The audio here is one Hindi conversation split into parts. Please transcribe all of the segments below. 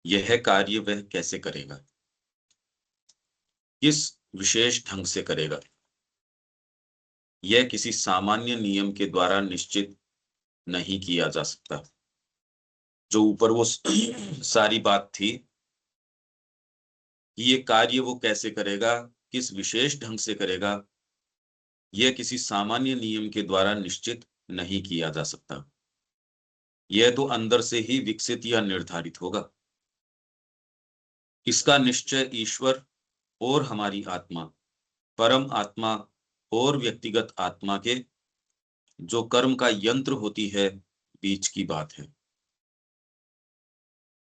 यह कार्य वह कैसे करेगा, किस विशेष ढंग से करेगा, यह किसी सामान्य नियम के द्वारा निश्चित नहीं किया जा सकता। जो ऊपर वो सारी बात थी कि ये कार्य वो कैसे करेगा, किस विशेष ढंग से करेगा, यह किसी सामान्य नियम के द्वारा निश्चित नहीं किया जा सकता। यह तो अंदर से ही विकसित या निर्धारित होगा। इसका निश्चय ईश्वर और हमारी आत्मा, परम आत्मा और व्यक्तिगत आत्मा के जो कर्म का यंत्र होती है बीच की बात है।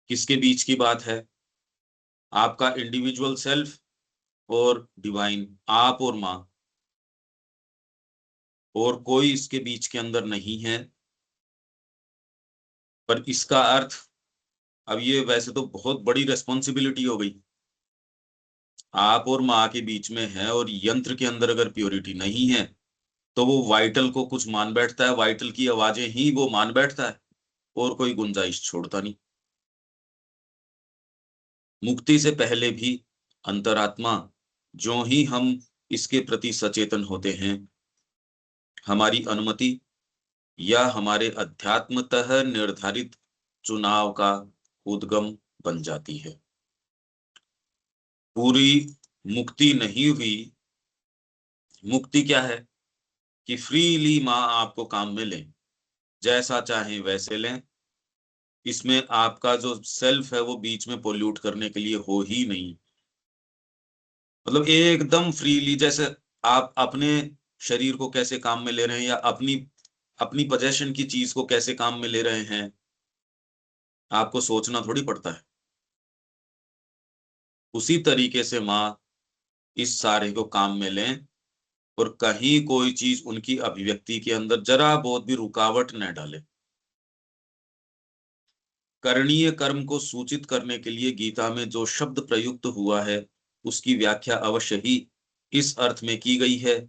किसके बीच की बात है? आपका इंडिविजुअल सेल्फ और डिवाइन, आप और माँ, और कोई इसके बीच के अंदर नहीं है। पर इसका अर्थ, अब ये वैसे तो बहुत बड़ी रेस्पॉन्सिबिलिटी हो गई, आप और माँ के बीच में है और यंत्र के अंदर अगर प्योरिटी नहीं है तो वो वाइटल को कुछ मान बैठता है, वाइटल की आवाजें ही वो मान बैठता है और कोई गुंजाइश छोड़ता नहीं। मुक्ति से पहले भी अंतरात्मा, जो ही हम इसके प्रति सचेतन होते हैं, हमारी अनुमति या हमारे अध्यात्मतः निर्धारित चुनाव का उद्गम बन जाती है। पूरी मुक्ति नहीं हुई। मुक्ति क्या है कि फ्रीली माँ आपको काम में लें, जैसा चाहे वैसे लें। इसमें आपका जो सेल्फ है वो बीच में पोल्यूट करने के लिए हो ही नहीं। मतलब एकदम फ्रीली, जैसे आप अपने शरीर को कैसे काम में ले रहे हैं या अपनी अपनी पोजेशन की चीज को कैसे काम में ले रहे हैं, आपको सोचना थोड़ी पड़ता है। उसी तरीके से माँ इस सारे को काम में लें और कहीं कोई चीज उनकी अभिव्यक्ति के अंदर जरा बहुत भी रुकावट न डाले। करणीय कर्म को सूचित करने के लिए गीता में जो शब्द प्रयुक्त हुआ है उसकी व्याख्या अवश्य ही इस अर्थ में की गई है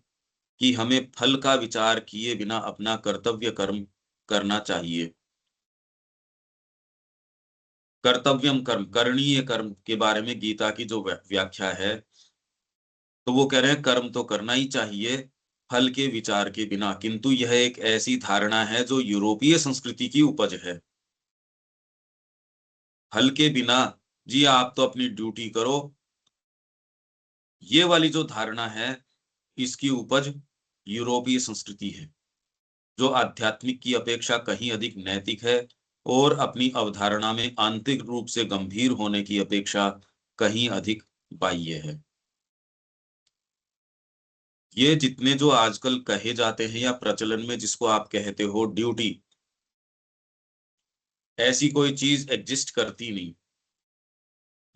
कि हमें फल का विचार किए बिना अपना कर्तव्य कर्म करना चाहिए। कर्तव्यम कर्म, करणीय कर्म के बारे में गीता की जो व्याख्या है, तो वो कह रहे हैं कर्म तो करना ही चाहिए फल के विचार के बिना। किंतु यह एक ऐसी धारणा है जो यूरोपीय संस्कृति की उपज है। फल के बिना, जी आप तो अपनी ड्यूटी करो, ये वाली जो धारणा है इसकी उपज यूरोपीय संस्कृति है, जो आध्यात्मिक की अपेक्षा कहीं अधिक नैतिक है और अपनी अवधारणा में आंतरिक रूप से गंभीर होने की अपेक्षा कहीं अधिक बाह्य है। ये जितने जो आजकल कहे जाते हैं या प्रचलन में जिसको आप कहते हो ड्यूटी, ऐसी कोई चीज एग्जिस्ट करती नहीं।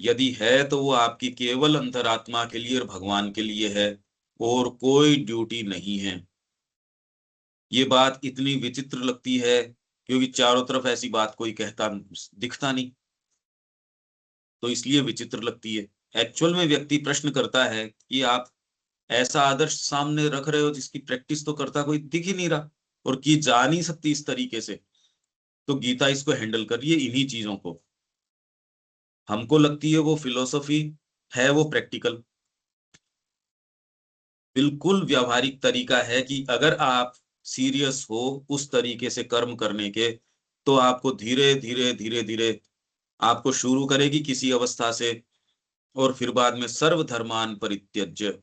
यदि है तो वो आपकी केवल अंतरात्मा के लिए और भगवान के लिए है, और कोई ड्यूटी नहीं है। ये बात इतनी विचित्र लगती है क्योंकि चारों तरफ ऐसी बात कोई कहता दिखता नहीं, तो इसलिए विचित्र लगती है। एक्चुअल में व्यक्ति प्रश्न करता है कि आप ऐसा आदर्श सामने रख रहे हो जिसकी प्रैक्टिस तो करता कोई दिख ही नहीं रहा और की जा नहीं सकती इस तरीके से। तो गीता इसको हैंडल कर रही है, इन्हीं चीजों को। हमको लगती है वो फिलोसफी, है वो प्रैक्टिकल, बिल्कुल व्यावहारिक तरीका है कि अगर आप सीरियस हो उस तरीके से कर्म करने के, तो आपको धीरे धीरे धीरे धीरे आपको शुरू करेगी किसी अवस्था से, और फिर बाद में सर्वधर्मान परित्यज्य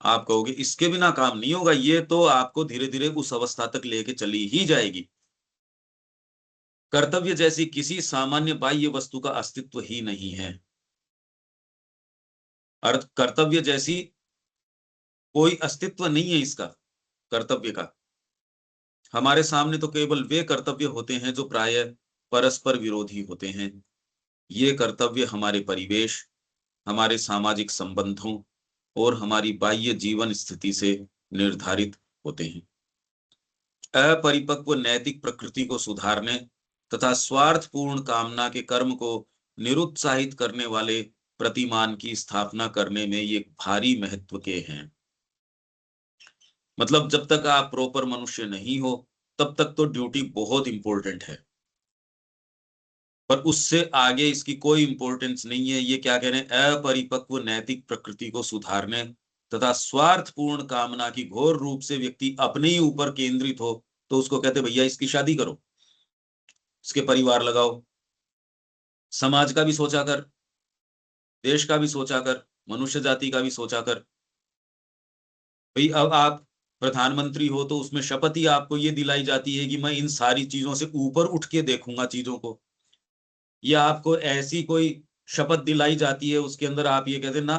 आप कहोगे इसके बिना काम नहीं होगा, ये तो आपको धीरे धीरे उस अवस्था तक लेके चली ही जाएगी। कर्तव्य जैसी किसी सामान्य बाह्य वस्तु का अस्तित्व ही नहीं है। अर्थ कर्तव्य जैसी कोई अस्तित्व नहीं है इसका, कर्तव्य का। हमारे सामने तो केवल वे कर्तव्य होते हैं जो प्रायः परस्पर विरोधी होते हैं। ये कर्तव्य हमारे परिवेश, हमारे सामाजिक संबंधों और हमारी बाह्य जीवन स्थिति से निर्धारित होते हैं। अपरिपक्व नैतिक प्रकृति को सुधारने तथा स्वार्थपूर्ण कामना के कर्म को निरुत्साहित करने वाले प्रतिमान की स्थापना करने में ये भारी महत्व के हैं। मतलब जब तक आप प्रॉपर मनुष्य नहीं हो तब तक तो ड्यूटी बहुत इंपॉर्टेंट है। पर उससे आगे इसकी कोई इंपॉर्टेंस नहीं है। ये क्या कह रहे हैं, अपरिपक्व नैतिक प्रकृति को सुधारने तथा स्वार्थपूर्ण कामना की घोर रूप से व्यक्ति अपने ही ऊपर केंद्रित हो, तो उसको कहते भैया इसकी शादी करो, इसके परिवार लगाओ, समाज का भी सोचा कर, देश का भी सोचा कर, मनुष्य जाति का भी सोचा कर। भाई अब आप प्रधानमंत्री हो तो उसमें शपथ ही आपको ये दिलाई जाती है कि मैं इन सारी चीजों से ऊपर उठ के देखूंगा चीजों को, या आपको ऐसी कोई शपथ दिलाई जाती है उसके अंदर आप ये कहते हैं ना,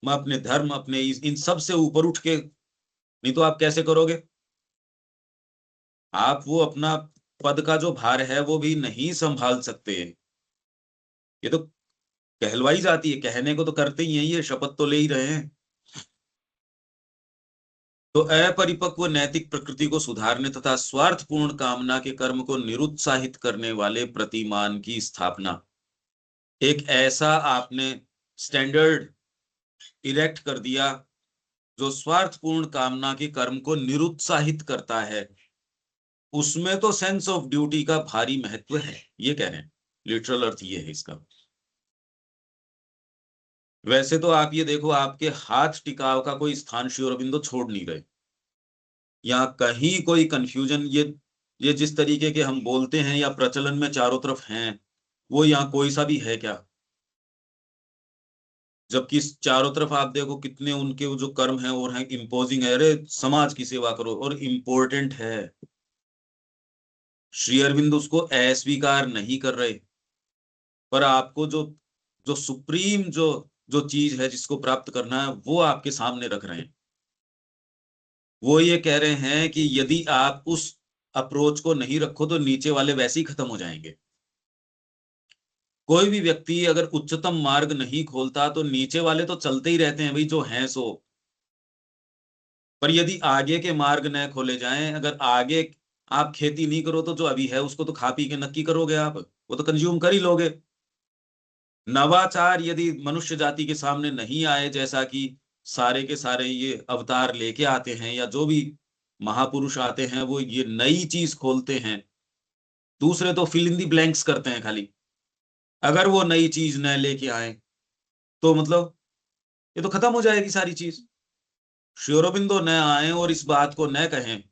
मैं अपने धर्म अपने इन सब से ऊपर उठ के, नहीं तो आप कैसे करोगे। आप वो अपना पद का जो भार है वो भी नहीं संभाल सकते। ये तो कहलवाई जाती है, कहने को तो करते ही हैं, ये शपथ तो ले ही रहे हैं। तो अपरिपक्व नैतिक प्रकृति को सुधारने तथा स्वार्थपूर्ण कामना के कर्म को निरुत्साहित करने वाले प्रतिमान की स्थापना, एक ऐसा आपने स्टैंडर्ड इरेक्ट कर दिया जो स्वार्थपूर्ण कामना के कर्म को निरुत्साहित करता है, उसमें तो सेंस ऑफ ड्यूटी का भारी महत्व है, ये कह रहे हैं। लिटरल अर्थ ये है इसका। वैसे तो आप ये देखो, आपके हाथ टिकाव का कोई स्थान श्री अरबिंदो छोड़ नहीं रहे। यहाँ कहीं कोई कंफ्यूजन, ये जिस तरीके के हम बोलते हैं या प्रचलन में चारों तरफ हैं, वो यहाँ कोई सा भी है क्या। जबकि चारों तरफ आप देखो कितने उनके वो जो कर्म है और हैं इम्पोजिंग है, अरे समाज की सेवा करो और इम्पोर्टेंट है। श्री अरविंद उसको अस्वीकार नहीं कर रहे, पर आपको जो जो सुप्रीम जो चीज है जिसको प्राप्त करना है वो आपके सामने रख रहे हैं। वो ये कह रहे हैं कि यदि आप उस अप्रोच को नहीं रखो तो नीचे वाले वैसे ही खत्म हो जाएंगे। कोई भी व्यक्ति अगर उच्चतम मार्ग नहीं खोलता तो नीचे वाले तो चलते ही रहते हैं भाई, जो हैं सो। पर यदि आगे के मार्ग न खोले जाएं, अगर आगे आप खेती नहीं करो तो जो अभी है उसको तो खा पी के नक्की करोगे आप, वो तो कंज्यूम कर ही लोगे। नवाचार यदि मनुष्य जाति के सामने नहीं आए, जैसा कि सारे के सारे ये अवतार लेके आते हैं या जो भी महापुरुष आते हैं वो ये नई चीज खोलते हैं, दूसरे तो फिल इन दी ब्लैंक्स करते हैं खाली। अगर वो नई चीज न लेके आए तो मतलब ये तो खत्म हो जाएगी सारी चीज। श्री अरबिंदो न आए और इस बात को न कहें,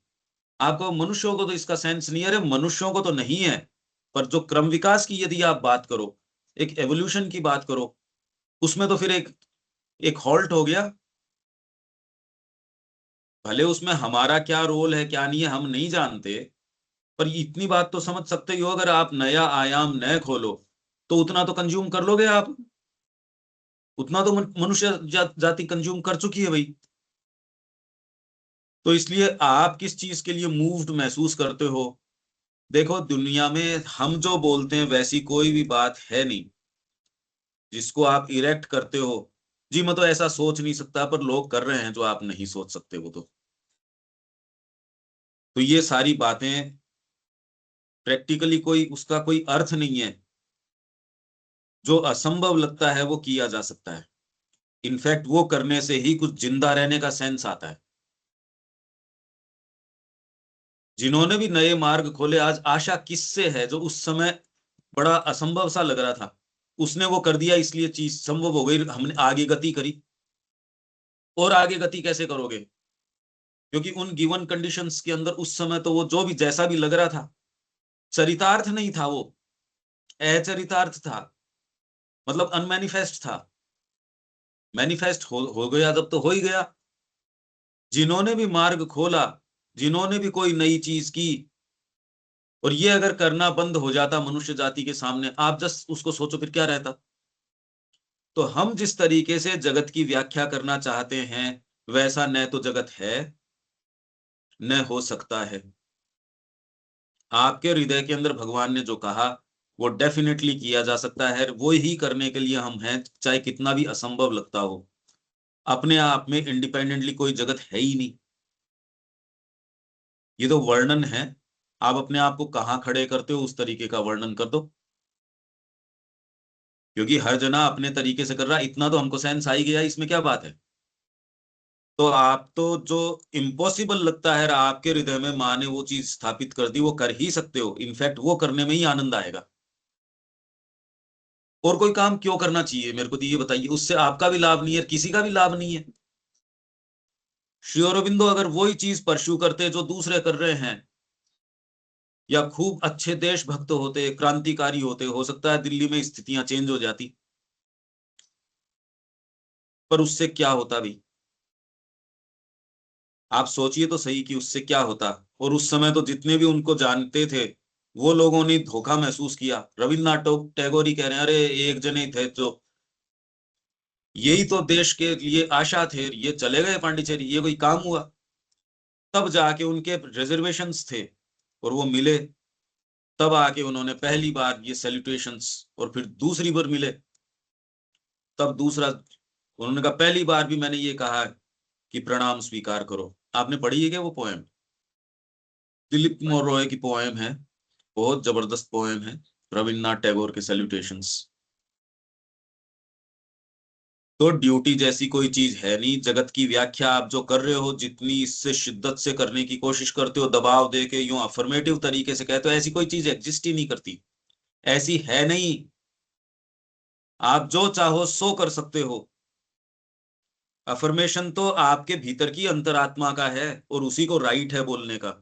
आपको मनुष्यों को तो इसका सेंस नहीं है, अरे मनुष्यों को तो नहीं है, पर जो क्रम विकास की यदि आप बात करो, एक एवोल्यूशन की बात करो, उसमें तो फिर एक एक हॉल्ट हो गया। भले उसमें हमारा क्या रोल है क्या नहीं है हम नहीं जानते, पर इतनी बात तो समझ सकते ही हो, अगर आप नया आयाम न खोलो तो उतना तो कंज्यूम कर लोगे आप, उतना तो मनुष्य जाति कंज्यूम कर चुकी है भाई। तो इसलिए आप किस चीज के लिए मूव्ड महसूस करते हो। देखो दुनिया में हम जो बोलते हैं वैसी कोई भी बात है नहीं जिसको आप इरेक्ट करते हो, जी मैं तो ऐसा सोच नहीं सकता, पर लोग कर रहे हैं जो आप नहीं सोच सकते वो तो ये सारी बातें प्रैक्टिकली कोई उसका कोई अर्थ नहीं है। जो असंभव लगता है वो किया जा सकता है, इनफैक्ट वो करने से ही कुछ जिंदा रहने का सेंस आता है। जिन्होंने भी नए मार्ग खोले, आज आशा किससे है, जो उस समय बड़ा असंभव सा लग रहा था उसने वो कर दिया, इसलिए चीज संभव हो गई, हमने आगे गति करी। और आगे गति कैसे करोगे, क्योंकि उन गिवन कंडीशंस के अंदर उस समय तो वो जो भी जैसा भी लग रहा था, चरितार्थ नहीं था वो, अचरितार्थ था, मतलब अनमैनिफेस्ट था। मैनिफेस्ट हो गया जब तो हो ही गया। जिन्होंने भी मार्ग खोला, जिन्होंने भी कोई नई चीज की, और ये अगर करना बंद हो जाता मनुष्य जाति के सामने, आप जस्ट उसको सोचो फिर क्या रहता। तो हम जिस तरीके से जगत की व्याख्या करना चाहते हैं वैसा न तो जगत है न हो सकता है। आपके हृदय के अंदर भगवान ने जो कहा वो डेफिनेटली किया जा सकता है, वो ही करने के लिए हम हैं, चाहे कितना भी असंभव लगता हो। अपने आप में इंडिपेंडेंटली कोई जगत है ही नहीं, ये तो वर्णन है। आप अपने आप को कहाँ खड़े करते हो उस तरीके का वर्णन कर दो, क्योंकि हर जना अपने तरीके से कर रहा है, इतना तो हमको सेंस आ ही गया, इसमें क्या बात है। तो आप तो जो इम्पॉसिबल लगता है आपके हृदय में माँ ने वो चीज स्थापित कर दी, वो कर ही सकते हो, इनफैक्ट वो करने में ही आनंद आएगा। और कोई काम क्यों करना चाहिए मेरे को तो ये बताइए, उससे आपका भी लाभ नहीं है, किसी का भी लाभ नहीं है। श्री अरबिंदो अगर वही चीज परस्यू करते जो दूसरे कर रहे हैं, या खूब अच्छे देशभक्त होते, क्रांतिकारी होते, हो सकता है दिल्ली में स्थितियां चेंज हो जाती। पर उससे क्या होता भी, आप सोचिए तो सही कि उससे क्या होता। और उस समय तो जितने भी उनको जानते थे, वो लोगों ने धोखा महसूस किया। रविन्द्रनाथ टैगोर ही कह रहे हैं, अरे एक जने ही थे जो, यही तो देश के लिए आशा थे, ये चले गए पांडिचेरी, ये कोई काम हुआ। तब जाके उनके रिजर्वेशंस थे और वो मिले, तब आके उन्होंने पहली बार ये सैल्यूटेशंस, और फिर दूसरी बार मिले, तब दूसरा उन्होंने कहा, पहली बार भी मैंने ये कहा कि प्रणाम स्वीकार करो। आपने पढ़ी है क्या वो पोएम? दिलीप कुमार रॉय की पोएम है, बहुत जबरदस्त पोएम है, रविन्द्रनाथ टैगोर के सैल्यूटेशंस। तो ड्यूटी जैसी कोई चीज है नहीं। जगत की व्याख्या आप जो कर रहे हो, जितनी इससे शिद्दत से करने की कोशिश करते हो, दबाव दे के यूं अफर्मेटिव तरीके से कहते हो, ऐसी कोई चीज एग्जिस्ट ही नहीं करती, ऐसी है नहीं। आप जो चाहो सो कर सकते हो। अफर्मेशन तो आपके भीतर की अंतरात्मा का है, और उसी को राइट है बोलने का।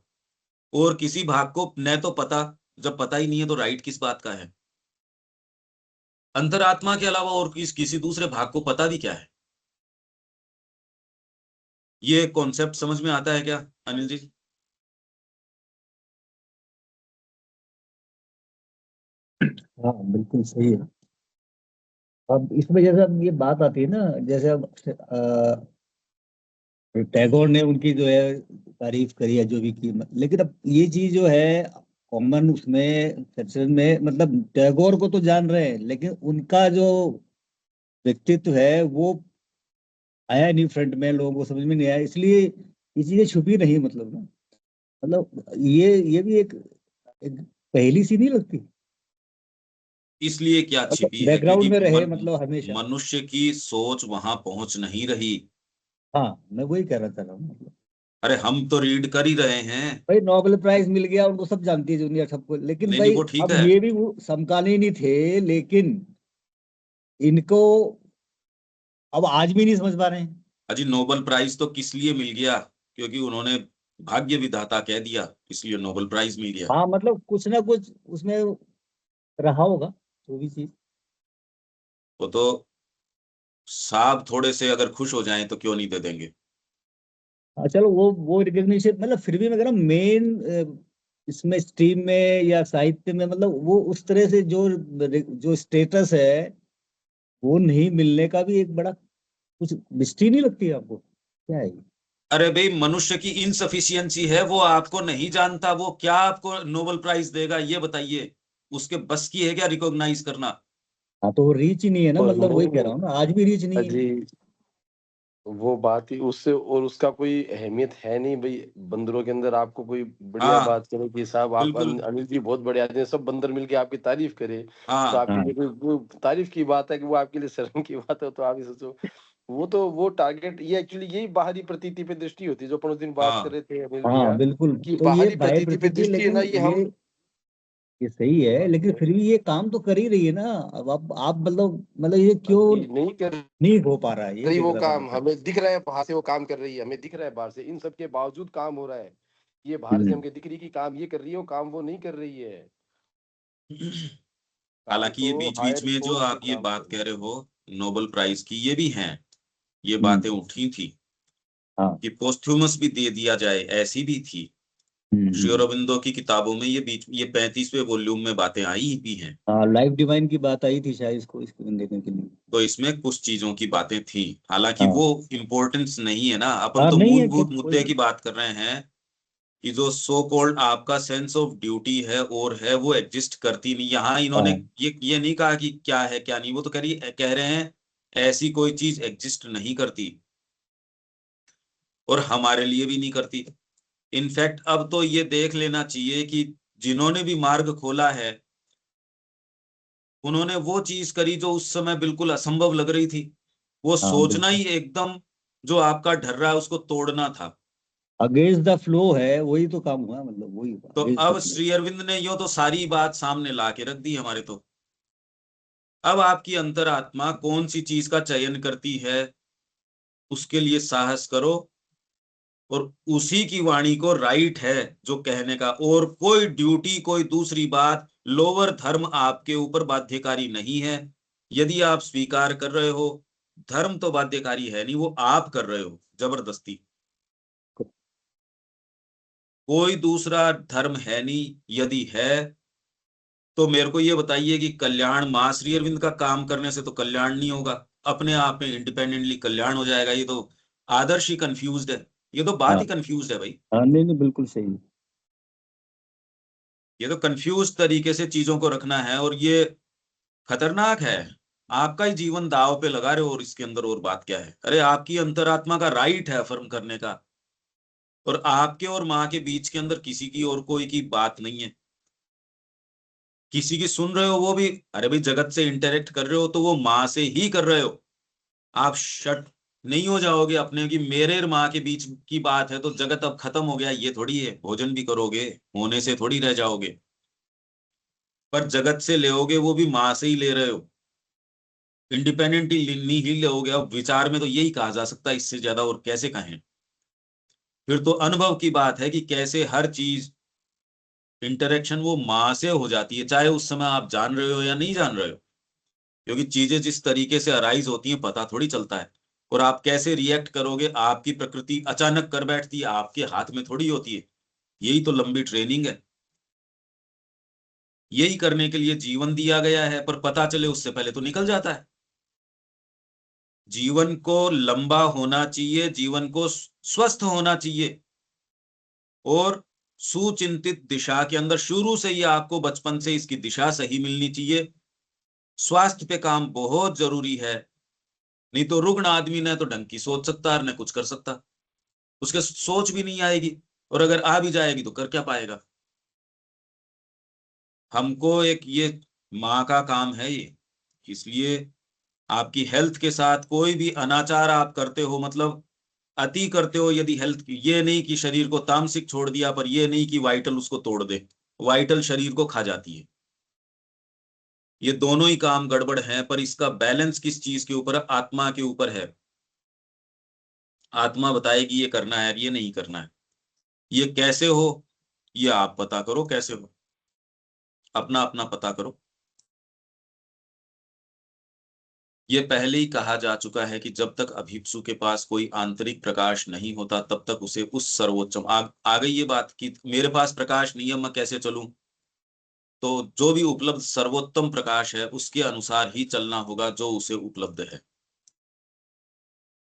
और किसी भाग को न तो पता, जब पता ही नहीं है तो राइट किस बात का है? अंतरात्मा के अलावा और किसी दूसरे भाग को पता भी क्या है? ये कॉन्सेप्ट समझ में आता है क्या अनिल जी? हाँ बिल्कुल सही है। अब इसमें जैसे अब ये बात आती है ना, जैसे अब टैगोर ने उनकी जो है तारीफ करी है जो भी की, लेकिन अब ये चीज जो है कॉमन उसमें चर्चा में, मतलब टैगोर को तो जान रहे हैं लेकिन उनका जो व्यक्तित्व है वो आया नहीं फ्रंट में, लोगों को समझ में नहीं आया, इसलिए ये चीजें छुपी नहीं, मतलब ना, मतलब ये भी एक पहेली सी नहीं लगती? इसलिए क्या मतलब छिपी है? क्योंकि बैकग्राउंड में रहे मतलब हमेशा। मनुष्य की सोच वहां पहुंच नहीं रही। हाँ मैं वही कह रहा था मतलब, अरे हम तो रीड कर ही रहे हैं। भाई नोबेल प्राइज मिल गया उनको, सब जानती है दुनिया सबको, लेकिन नहीं नहीं, भाई वो ठीक अब है। ये भी वो समकालीन ही थे, लेकिन इनको अब आज भी नहीं समझ पा रहे हैं। अजी नोबेल प्राइज तो किस लिए मिल गया? क्योंकि उन्होंने भाग्य विधाता कह दिया, इसलिए नोबेल प्राइज मिल गया। हाँ मतलब कुछ ना कुछ उसमें रहा होगा, जो भी चीज। वो तो साहब थोड़े से अगर खुश हो जाएं तो क्यों नहीं दे देंगे। हाँ चलो, वो रिकग्निशन, मतलब फिर भी मैं कह रहा हूँ मेन इसमें स्ट्रीम में या साहित्य में, मतलब वो उस तरह से जो जो स्टेटस है वो नहीं मिलने का भी एक बड़ा कुछ मिस्ट्री नहीं लगती है आपको? क्या है ये? अरे भाई, मनुष्य की इनसफिशियंसी है, वो आपको नहीं जानता, वो क्या आपको नोबेल प्राइज देगा ये बताइए? उसके बस की है क्या रिकॉग्नाइज करना? हाँ तो वो रीच ही नहीं है ना, और मतलब वही कह रहा वो हूँ ना, आज भी रीच नहीं है। अजी वो बात ही उससे, और उसका कोई अहमियत है नहीं भाई। बंदरों के अंदर आपको कोई बढ़िया हाँ बात करे कि साहब आप बिल्कुल। अनिल जी बहुत बढ़िया आदमी हैं, सब बंदर मिलके आपकी तारीफ करे, तो हाँ आपके हाँ लिए वो तारीफ की बात है कि वो आपके लिए शर्म की बात है, तो आप ही सोचो। वो तो वो टारगेट, ये एक्चुअली यही बाहरी प्रतीति पे दृष्टि होती है, जो अपन उस दिन बात कर हाँ रहे थे अनिल हाँ भैया, बिल्कुल। कि तो ये बाहरी बाह्य प्रतीति पे प्रकृति है, दृष्टि है ना, लेकिन ये हम। ये सही है, लेकिन फिर भी ये काम तो कर ही रही है ना। अब आप मतलब ये क्यों अभी नहीं कर नहीं हो पा रहा है, ये रही देख वो रहा था मैं काम, तो। हमें दिख रहा है बाहर से वो काम कर रही है, हमें दिख रहा है बाहर से, इन सब के बावजूद काम हो रहा है। ये बाहर से हम्म। हमको दिख रही कि काम ये कर रही है, वो काम वो नहीं कर रही है। काम हालांकि तो ये बीच बीच हायर में जो फोर्स वो आप ये काम कर बात रही कह है। रहे हो नोबेल प्राइज की, ये भी हैं, ये हम्म। बातें उठी थी हाँ। कि पोस्थ्यूमस भी दे दिया जाए, ऐसी भी थी। श्री हम्म। अरबिंदो की किताबों में ये 35वें वॉल्यूम में बातें आई भी हैं। हाँ लाइफ डिवाइन की बात आई थी शायद, इसको देखने के लिए। तो इसमें कुछ चीजों की बातें थी, हालांकि हाँ वो इम्पोर्टेंस नहीं है ना। अपन हाँ तो नहीं है कि मूलभूत मुद्दे कोई। की बात कर रहे हैं कि जो सो कॉल्ड आपका सेंस ऑफ ड्यूटी है और है, वो एग्जिस्ट करती नहीं। यहाँ इन्होंने हाँ ये नहीं कहा कि क्या है क्या नहीं, वो तो कह रहे हैं ऐसी कोई चीज एग्जिस्ट नहीं करती, और हमारे लिए भी नहीं करती। इनफैक्ट अब तो ये देख लेना चाहिए कि जिन्होंने भी मार्ग खोला है, उन्होंने वो चीज करी जो उस समय बिल्कुल असंभव लग रही थी। वो हाँ सोचना बिल्कुल, ही एकदम, जो आपका ढर्रा है उसको तोड़ना था। अगेंस्ट द फ्लो है, वही तो काम हुआ, मतलब वही हुआ तो अगेंस्ट द अब फ्लो। श्री अरविंद ने यो तो सारी बात सामने ला के रख दी हमारे तो। अब आपकी अंतरात्मा कौन सी चीज का चयन करती है, उसके लिए साहस करो, और उसी की वाणी को राइट है जो कहने का, और कोई ड्यूटी, कोई दूसरी बात, लोअर धर्म आपके ऊपर बाध्यकारी नहीं है। यदि आप स्वीकार कर रहे हो, धर्म तो बाध्यकारी है नहीं, वो आप कर रहे हो जबरदस्ती। कोई दूसरा धर्म है नहीं। यदि है तो मेरे को ये बताइए कि कल्याण मां श्री अरविंद का काम करने से तो कल्याण नहीं होगा, अपने आप में इंडिपेंडेंटली कल्याण हो जाएगा। ये तो आदर्श ही कंफ्यूज्ड है, ये तो बात हाँ ही कंफ्यूज्ड है भाई। हाँ, नहीं नहीं, बिल्कुल सही। ये तो कंफ्यूज तरीके से चीजों को रखना है, और ये खतरनाक है। आपका ही जीवन दांव पे लगा रहे हो, और इसके अंदर और बात क्या है? अरे आपकी अंतरात्मा का राइट है अफर्म करने का, और आपके और माँ के बीच के अंदर किसी की और कोई की बात नहीं है। किसी की सुन रहे हो वो भी, अरे भाई जगत से इंटरेक्ट कर रहे हो तो वो माँ से ही कर रहे हो। आप शट नहीं हो जाओगे अपने कि मेरे और माँ के बीच की बात है तो जगत अब खत्म हो गया, ये थोड़ी है। भोजन भी करोगे, होने से थोड़ी रह जाओगे, पर जगत से लेओगे वो भी माँ से ही ले रहे हो, इंडिपेंडेंटली नहीं ही लोगे। अब विचार में तो यही कहा जा सकता है, इससे ज्यादा और कैसे कहें? फिर तो अनुभव की बात है कि कैसे हर चीज इंटरेक्शन वो माँ से हो जाती है, चाहे उस समय आप जान रहे हो या नहीं जान रहे हो। क्योंकि चीजें जिस तरीके से अराइज होती हैं पता थोड़ी चलता है, और आप कैसे रिएक्ट करोगे, आपकी प्रकृति अचानक कर बैठती है, आपके हाथ में थोड़ी होती है। यही तो लंबी ट्रेनिंग है, यही करने के लिए जीवन दिया गया है, पर पता चले उससे पहले तो निकल जाता है। जीवन को लंबा होना चाहिए, जीवन को स्वस्थ होना चाहिए, और सुचिंतित दिशा के अंदर शुरू से ही आपको बचपन से इसकी दिशा सही मिलनी चाहिए। स्वास्थ्य पे काम बहुत जरूरी है। नहीं तो रुग्ण आदमी ने तो ढंग की सोच सकता है, न कुछ कर सकता, उसके सोच भी नहीं आएगी, और अगर आ भी जाएगी तो कर क्या पाएगा? हमको एक ये माँ का काम है ये। इसलिए आपकी हेल्थ के साथ कोई भी अनाचार आप करते हो, मतलब अति करते हो, यदि हेल्थ की, ये नहीं कि शरीर को तामसिक छोड़ दिया, पर ये नहीं कि वाइटल उसको तोड़ दे। वाइटल शरीर को खा जाती है। ये दोनों ही काम गड़बड़ हैं, पर इसका बैलेंस किस चीज के ऊपर है? आत्मा के ऊपर है। आत्मा बताएगी ये करना है, ये नहीं करना है। ये कैसे हो, ये आप पता करो कैसे हो, अपना अपना पता करो। ये पहले ही कहा जा चुका है कि जब तक अभिप्सु के पास कोई आंतरिक प्रकाश नहीं होता तब तक उसे उस सर्वोच्चम आ गई ये बात कि मेरे पास प्रकाश नहीं है, मैं कैसे चलूं? तो जो भी उपलब्ध सर्वोत्तम प्रकाश है उसके अनुसार ही चलना होगा जो उसे उपलब्ध है।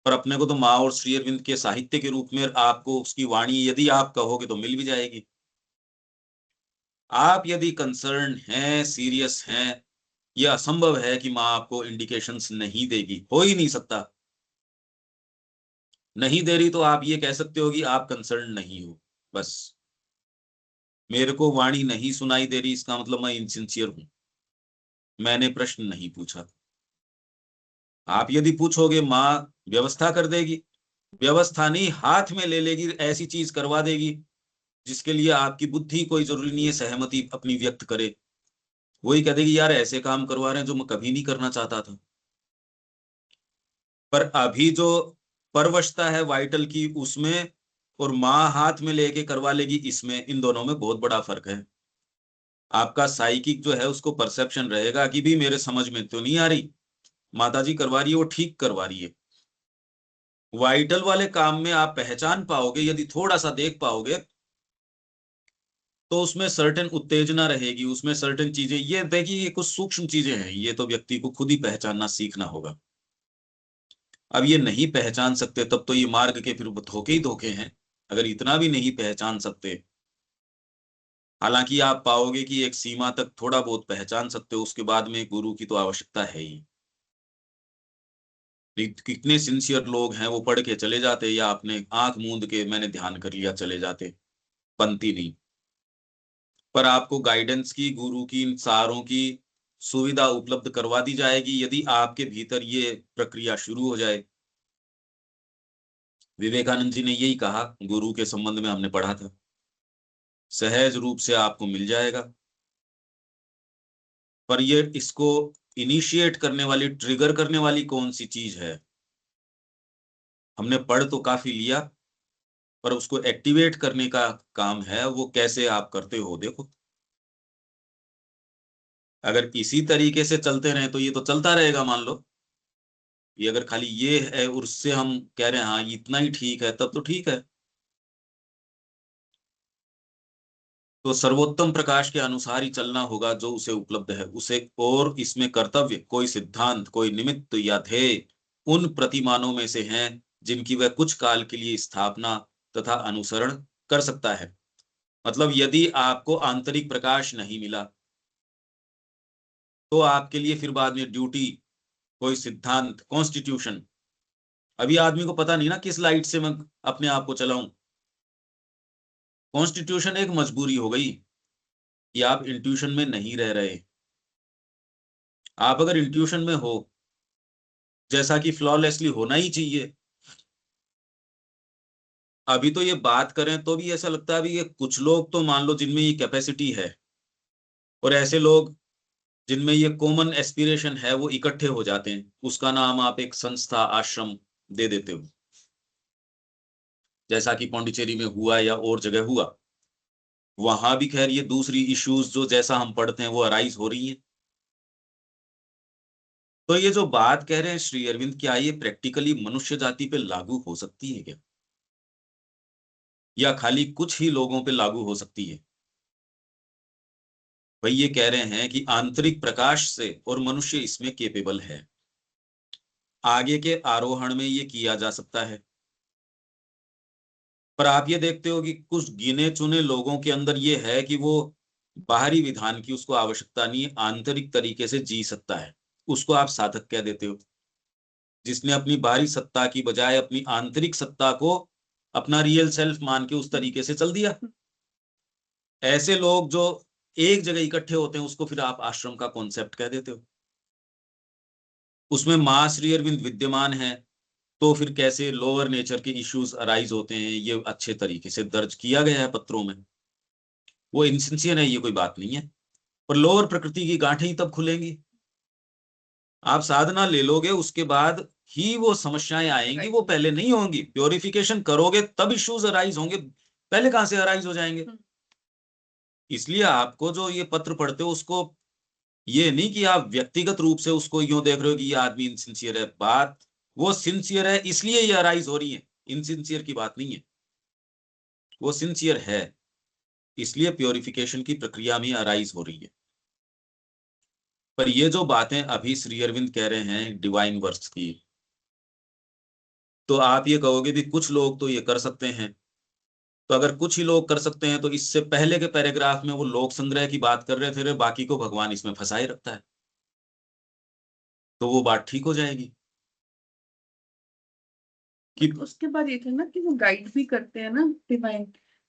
पर अपने को तो माँ और श्री अरविंद के साहित्य के रूप में आपको उसकी वाणी यदि आप कहोगे तो मिल भी जाएगी। आप यदि कंसर्न हैं, सीरियस हैं, यह असंभव है कि माँ आपको इंडिकेशंस नहीं देगी, हो ही नहीं सकता। नहीं दे रही तो आप ये कह सकते हो कि आप कंसर्न नहीं हो, बस। मेरे को वाणी नहीं सुनाई दे रही इसका मतलब मैं इनसिंसियर हूं, मैंने प्रश्न नहीं पूछा। आप यदि पूछोगे माँ व्यवस्था कर देगी, व्यवस्था नहीं हाथ में ले लेगी, ऐसी चीज करवा देगी जिसके लिए आपकी बुद्धि कोई जरूरी नहीं है सहमति अपनी व्यक्त करे। वही कह देगी यार ऐसे काम करवा रहे हैं जो मैं कभी नहीं करना चाहता था। पर अभी जो परवशता है वाइटल की उसमें, और माँ हाथ में लेके करवा लेगी इसमें, इन दोनों में बहुत बड़ा फर्क है। आपका साइकिक जो है उसको परसेप्शन रहेगा कि भी मेरे समझ में तो नहीं आ रही, माताजी करवा रही है वो ठीक करवा रही है। वाइटल वाले काम में आप पहचान पाओगे यदि थोड़ा सा देख पाओगे, तो उसमें सर्टेन उत्तेजना रहेगी, उसमें सर्टेन चीजें, ये देखिए ये कुछ सूक्ष्म चीजें हैं, ये तो व्यक्ति को खुद ही पहचानना सीखना होगा। अब ये नहीं पहचान सकते तब तो ये मार्ग के फिर धोखे ही धोखे हैं, अगर इतना भी नहीं पहचान सकते। हालांकि आप पाओगे कि एक सीमा तक थोड़ा बहुत पहचान सकते हो, उसके बाद में गुरु की तो आवश्यकता है ही। कितने सिंसियर लोग हैं, वो पढ़ के चले जाते या अपने आंख मूंद के मैंने ध्यान कर लिया चले जाते, पंक्ति नहीं। पर आपको गाइडेंस की, गुरु की, इन सारों की सुविधा उपलब्ध करवा दी जाएगी यदि आपके भीतर ये प्रक्रिया शुरू हो जाए। विवेकानंद जी ने यही कहा, गुरु के संबंध में हमने पढ़ा था, सहज रूप से आपको मिल जाएगा। पर ये इसको इनिशिएट करने वाली, ट्रिगर करने वाली कौन सी चीज है? हमने पढ़ तो काफी लिया, पर उसको एक्टिवेट करने का काम है, वो कैसे आप करते हो। देखो, अगर इसी तरीके से चलते रहे तो ये तो चलता रहेगा। मान लो ये अगर खाली ये है और उससे हम कह रहे हैं हाँ इतना ही ठीक है, तब तो ठीक है। तो सर्वोत्तम प्रकाश के अनुसार ही चलना होगा जो उसे उपलब्ध है उसे। और इसमें कर्तव्य, कोई सिद्धांत, कोई निमित्त या ध्येय उन प्रतिमानों में से हैं जिनकी वह कुछ काल के लिए स्थापना तथा अनुसरण कर सकता है। मतलब यदि आपको आंतरिक प्रकाश नहीं मिला तो आपके लिए फिर बाद में ड्यूटी, कोई सिद्धांत, कॉन्स्टिट्यूशन, अभी आदमी को पता नहीं ना किस लाइट से मैं अपने आप को चलाऊं। कॉन्स्टिट्यूशन एक मजबूरी हो गई कि आप इंट्यूशन में नहीं रह रहे। आप अगर इंट्यूशन में हो, जैसा कि फ्लॉलेसली होना ही चाहिए। अभी तो ये बात करें तो भी ऐसा लगता है अभी ये कुछ लोग तो मान लो जिनमें ये कैपेसिटी है, और ऐसे लोग जिनमें ये कॉमन एस्पिरेशन है वो इकट्ठे हो जाते हैं, उसका नाम आप एक संस्था, आश्रम दे देते हो, जैसा कि पौंडीचेरी में हुआ या और जगह हुआ। वहां भी खैर ये दूसरी इश्यूज जो जैसा हम पढ़ते हैं वो अराइज हो रही हैं। तो ये जो बात कह रहे हैं श्री अरविंद, क्या ये प्रैक्टिकली मनुष्य जाति पे लागू हो सकती है क्या, या खाली कुछ ही लोगों पे लागू हो सकती है? भाई ये कह रहे हैं कि आंतरिक प्रकाश से और मनुष्य इसमें केपेबल है, आगे के आरोहण में ये किया जा सकता है। पर आप ये देखते हो कि कुछ गिने चुने लोगों के अंदर ये है कि वो बाहरी विधान की उसको आवश्यकता नहीं है, आंतरिक तरीके से जी सकता है। उसको आप साधक कह देते हो, जिसने अपनी बाहरी सत्ता की बजाय अपनी आंतरिक सत्ता को अपना रियल सेल्फ मान के उस तरीके से चल दिया। ऐसे लोग जो एक जगह इकट्ठे होते हैं उसको फिर आप आश्रम का कॉन्सेप्ट कह देते हो। उसमें मां श्री अरविंद विद्यमान है, तो फिर कैसे लोअर नेचर के इश्यूज अराइज होते हैं ये अच्छे तरीके से दर्ज किया गया है पत्रों में। वो इनसिंसियर है, ये कोई बात नहीं है। पर लोअर प्रकृति की गांठें ही तब खुलेंगी, आप साधना ले लोगे उसके बाद ही वो समस्याएं आएंगी, वो पहले नहीं होंगी। प्योरिफिकेशन करोगे तब इश्यूज अराइज होंगे, पहले कहां से अराइज हो जाएंगे? इसलिए आपको जो ये पत्र पढ़ते हो उसको ये नहीं कि आप व्यक्तिगत रूप से उसको यूं देख रहे हो कि ये आदमी इनसिंसियर है। बात वो सिंसियर है इसलिए ये अराइज हो रही है, इनसिंसियर की बात नहीं है। वो सिंसियर है इसलिए प्योरिफिकेशन की प्रक्रिया में अराइज हो रही है। पर ये जो बातें अभी श्री अरविंद कह रहे हैं डिवाइन वर्क्स की, तो आप ये कहोगे भी कुछ लोग तो ये कर सकते हैं। तो अगर कुछ ही लोग कर सकते हैं तो इससे पहले के पैराग्राफ में वो लोक संग्रह की बात कर रहे थे, बाकी को भगवान इसमें फंसाए रखता है, तो वो बात ठीक हो जाएगी कि उसके बाद ये था ना कि वो गाइड भी करते हैं ना, divine,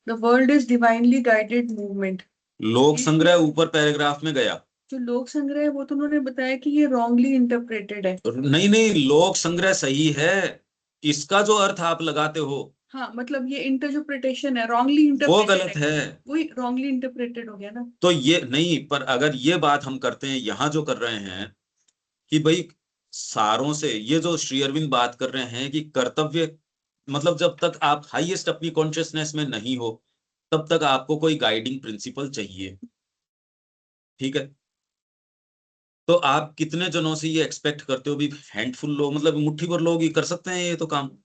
the world is divinely guided movement. लोक संग्रह ऊपर पैराग्राफ में गया। जो लोक संग्रह है वो तो उन्होंने बताया कि ये रॉन्गली इंटरप्रेटेड है। नहीं नहीं, लोक संग्रह सही है, इसका जो अर्थ आप लगाते हो हाँ, मतलब ये इंटरप्रिटेशन है, रॉन्गली वो इंटरप्रेटेड गलत है। वही रॉन्गली इंटरप्रेटेड हो गया ना। तो ये नहीं, पर अगर ये बात हम करते हैं यहां जो कर रहे हैं कि भाई सारों से, ये जो श्री अरविंद बात कर रहे हैं कि कर्तव्य, मतलब जब तक आप हाईएस्ट अपनी कॉन्शियसनेस में नहीं हो तब तक आपको कोई गाइडिंग प्रिंसिपल चाहिए, ठीक है? तो आप कितने जनों से ये एक्सपेक्ट करते हो भी? हैंडफुल लोग, मतलब मुट्ठी भर लोग ही कर सकते हैं ये तो काम।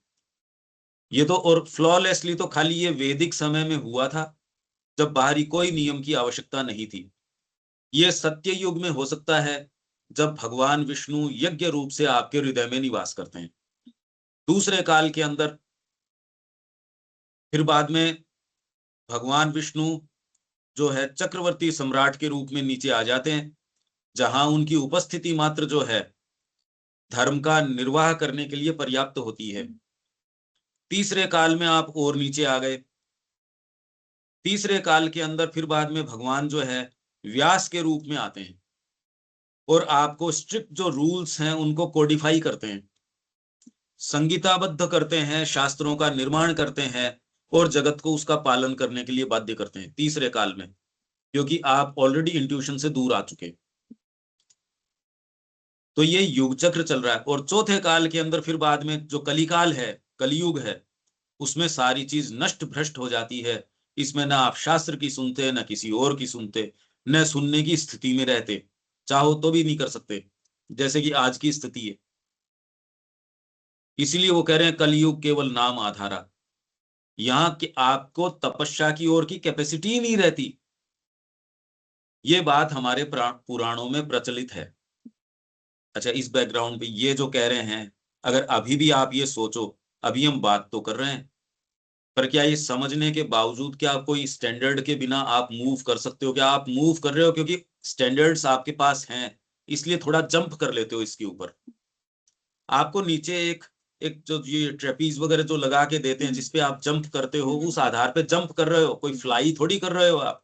ये तो और फ्लॉलेसली तो खाली ये वैदिक समय में हुआ था जब बाहरी कोई नियम की आवश्यकता नहीं थी। ये सत्य युग में हो सकता है जब भगवान विष्णु यज्ञ रूप से आपके हृदय में निवास करते हैं। दूसरे काल के अंदर फिर बाद में भगवान विष्णु जो है चक्रवर्ती सम्राट के रूप में नीचे आ जाते हैं, जहां उनकी उपस्थिति मात्र जो है धर्म का निर्वाह करने के लिए पर्याप्त होती है। तीसरे काल में आप और नीचे आ गए। तीसरे काल के अंदर फिर बाद में भगवान जो है व्यास के रूप में आते हैं और आपको स्ट्रिक्ट जो रूल्स हैं उनको कोडिफाई करते हैं, संगीताबद्ध करते हैं, शास्त्रों का निर्माण करते हैं और जगत को उसका पालन करने के लिए बाध्य करते हैं तीसरे काल में, क्योंकि आप ऑलरेडी इंट्यूशन से दूर आ चुके। तो ये युग चक्र चल रहा है। और चौथे काल के अंदर फिर बाद में जो कलिकाल है, कलयुग है, उसमें सारी चीज नष्ट भ्रष्ट हो जाती है। इसमें ना आप शास्त्र की सुनते, न किसी और की सुनते, न सुनने की स्थिति में रहते, चाहो तो भी नहीं कर सकते, जैसे कि आज की स्थिति है। इसीलिए वो कह रहे हैं कलयुग केवल नाम आधारा। यहाँ कि आपको तपस्या की ओर की कैपेसिटी ही नहीं रहती। ये बात हमारे पुराणों में प्रचलित है। अच्छा, इस बैकग्राउंड पे ये जो कह रहे हैं, अगर अभी भी आप ये सोचो, अभी हम बात तो कर रहे हैं, पर क्या ये समझने के बावजूद क्या कोई स्टैंडर्ड के बिना आप मूव कर सकते हो? क्या आप मूव कर रहे हो क्योंकि स्टैंडर्ड्स आपके पास हैं, इसलिए थोड़ा जंप कर लेते हो इसके ऊपर? आपको नीचे एक एक जो ये ट्रेपीज वगैरह जो लगा के देते हैं जिसपे आप जंप करते हो, उस आधार पे जंप कर रहे हो, कोई फ्लाई थोड़ी कर रहे हो आप।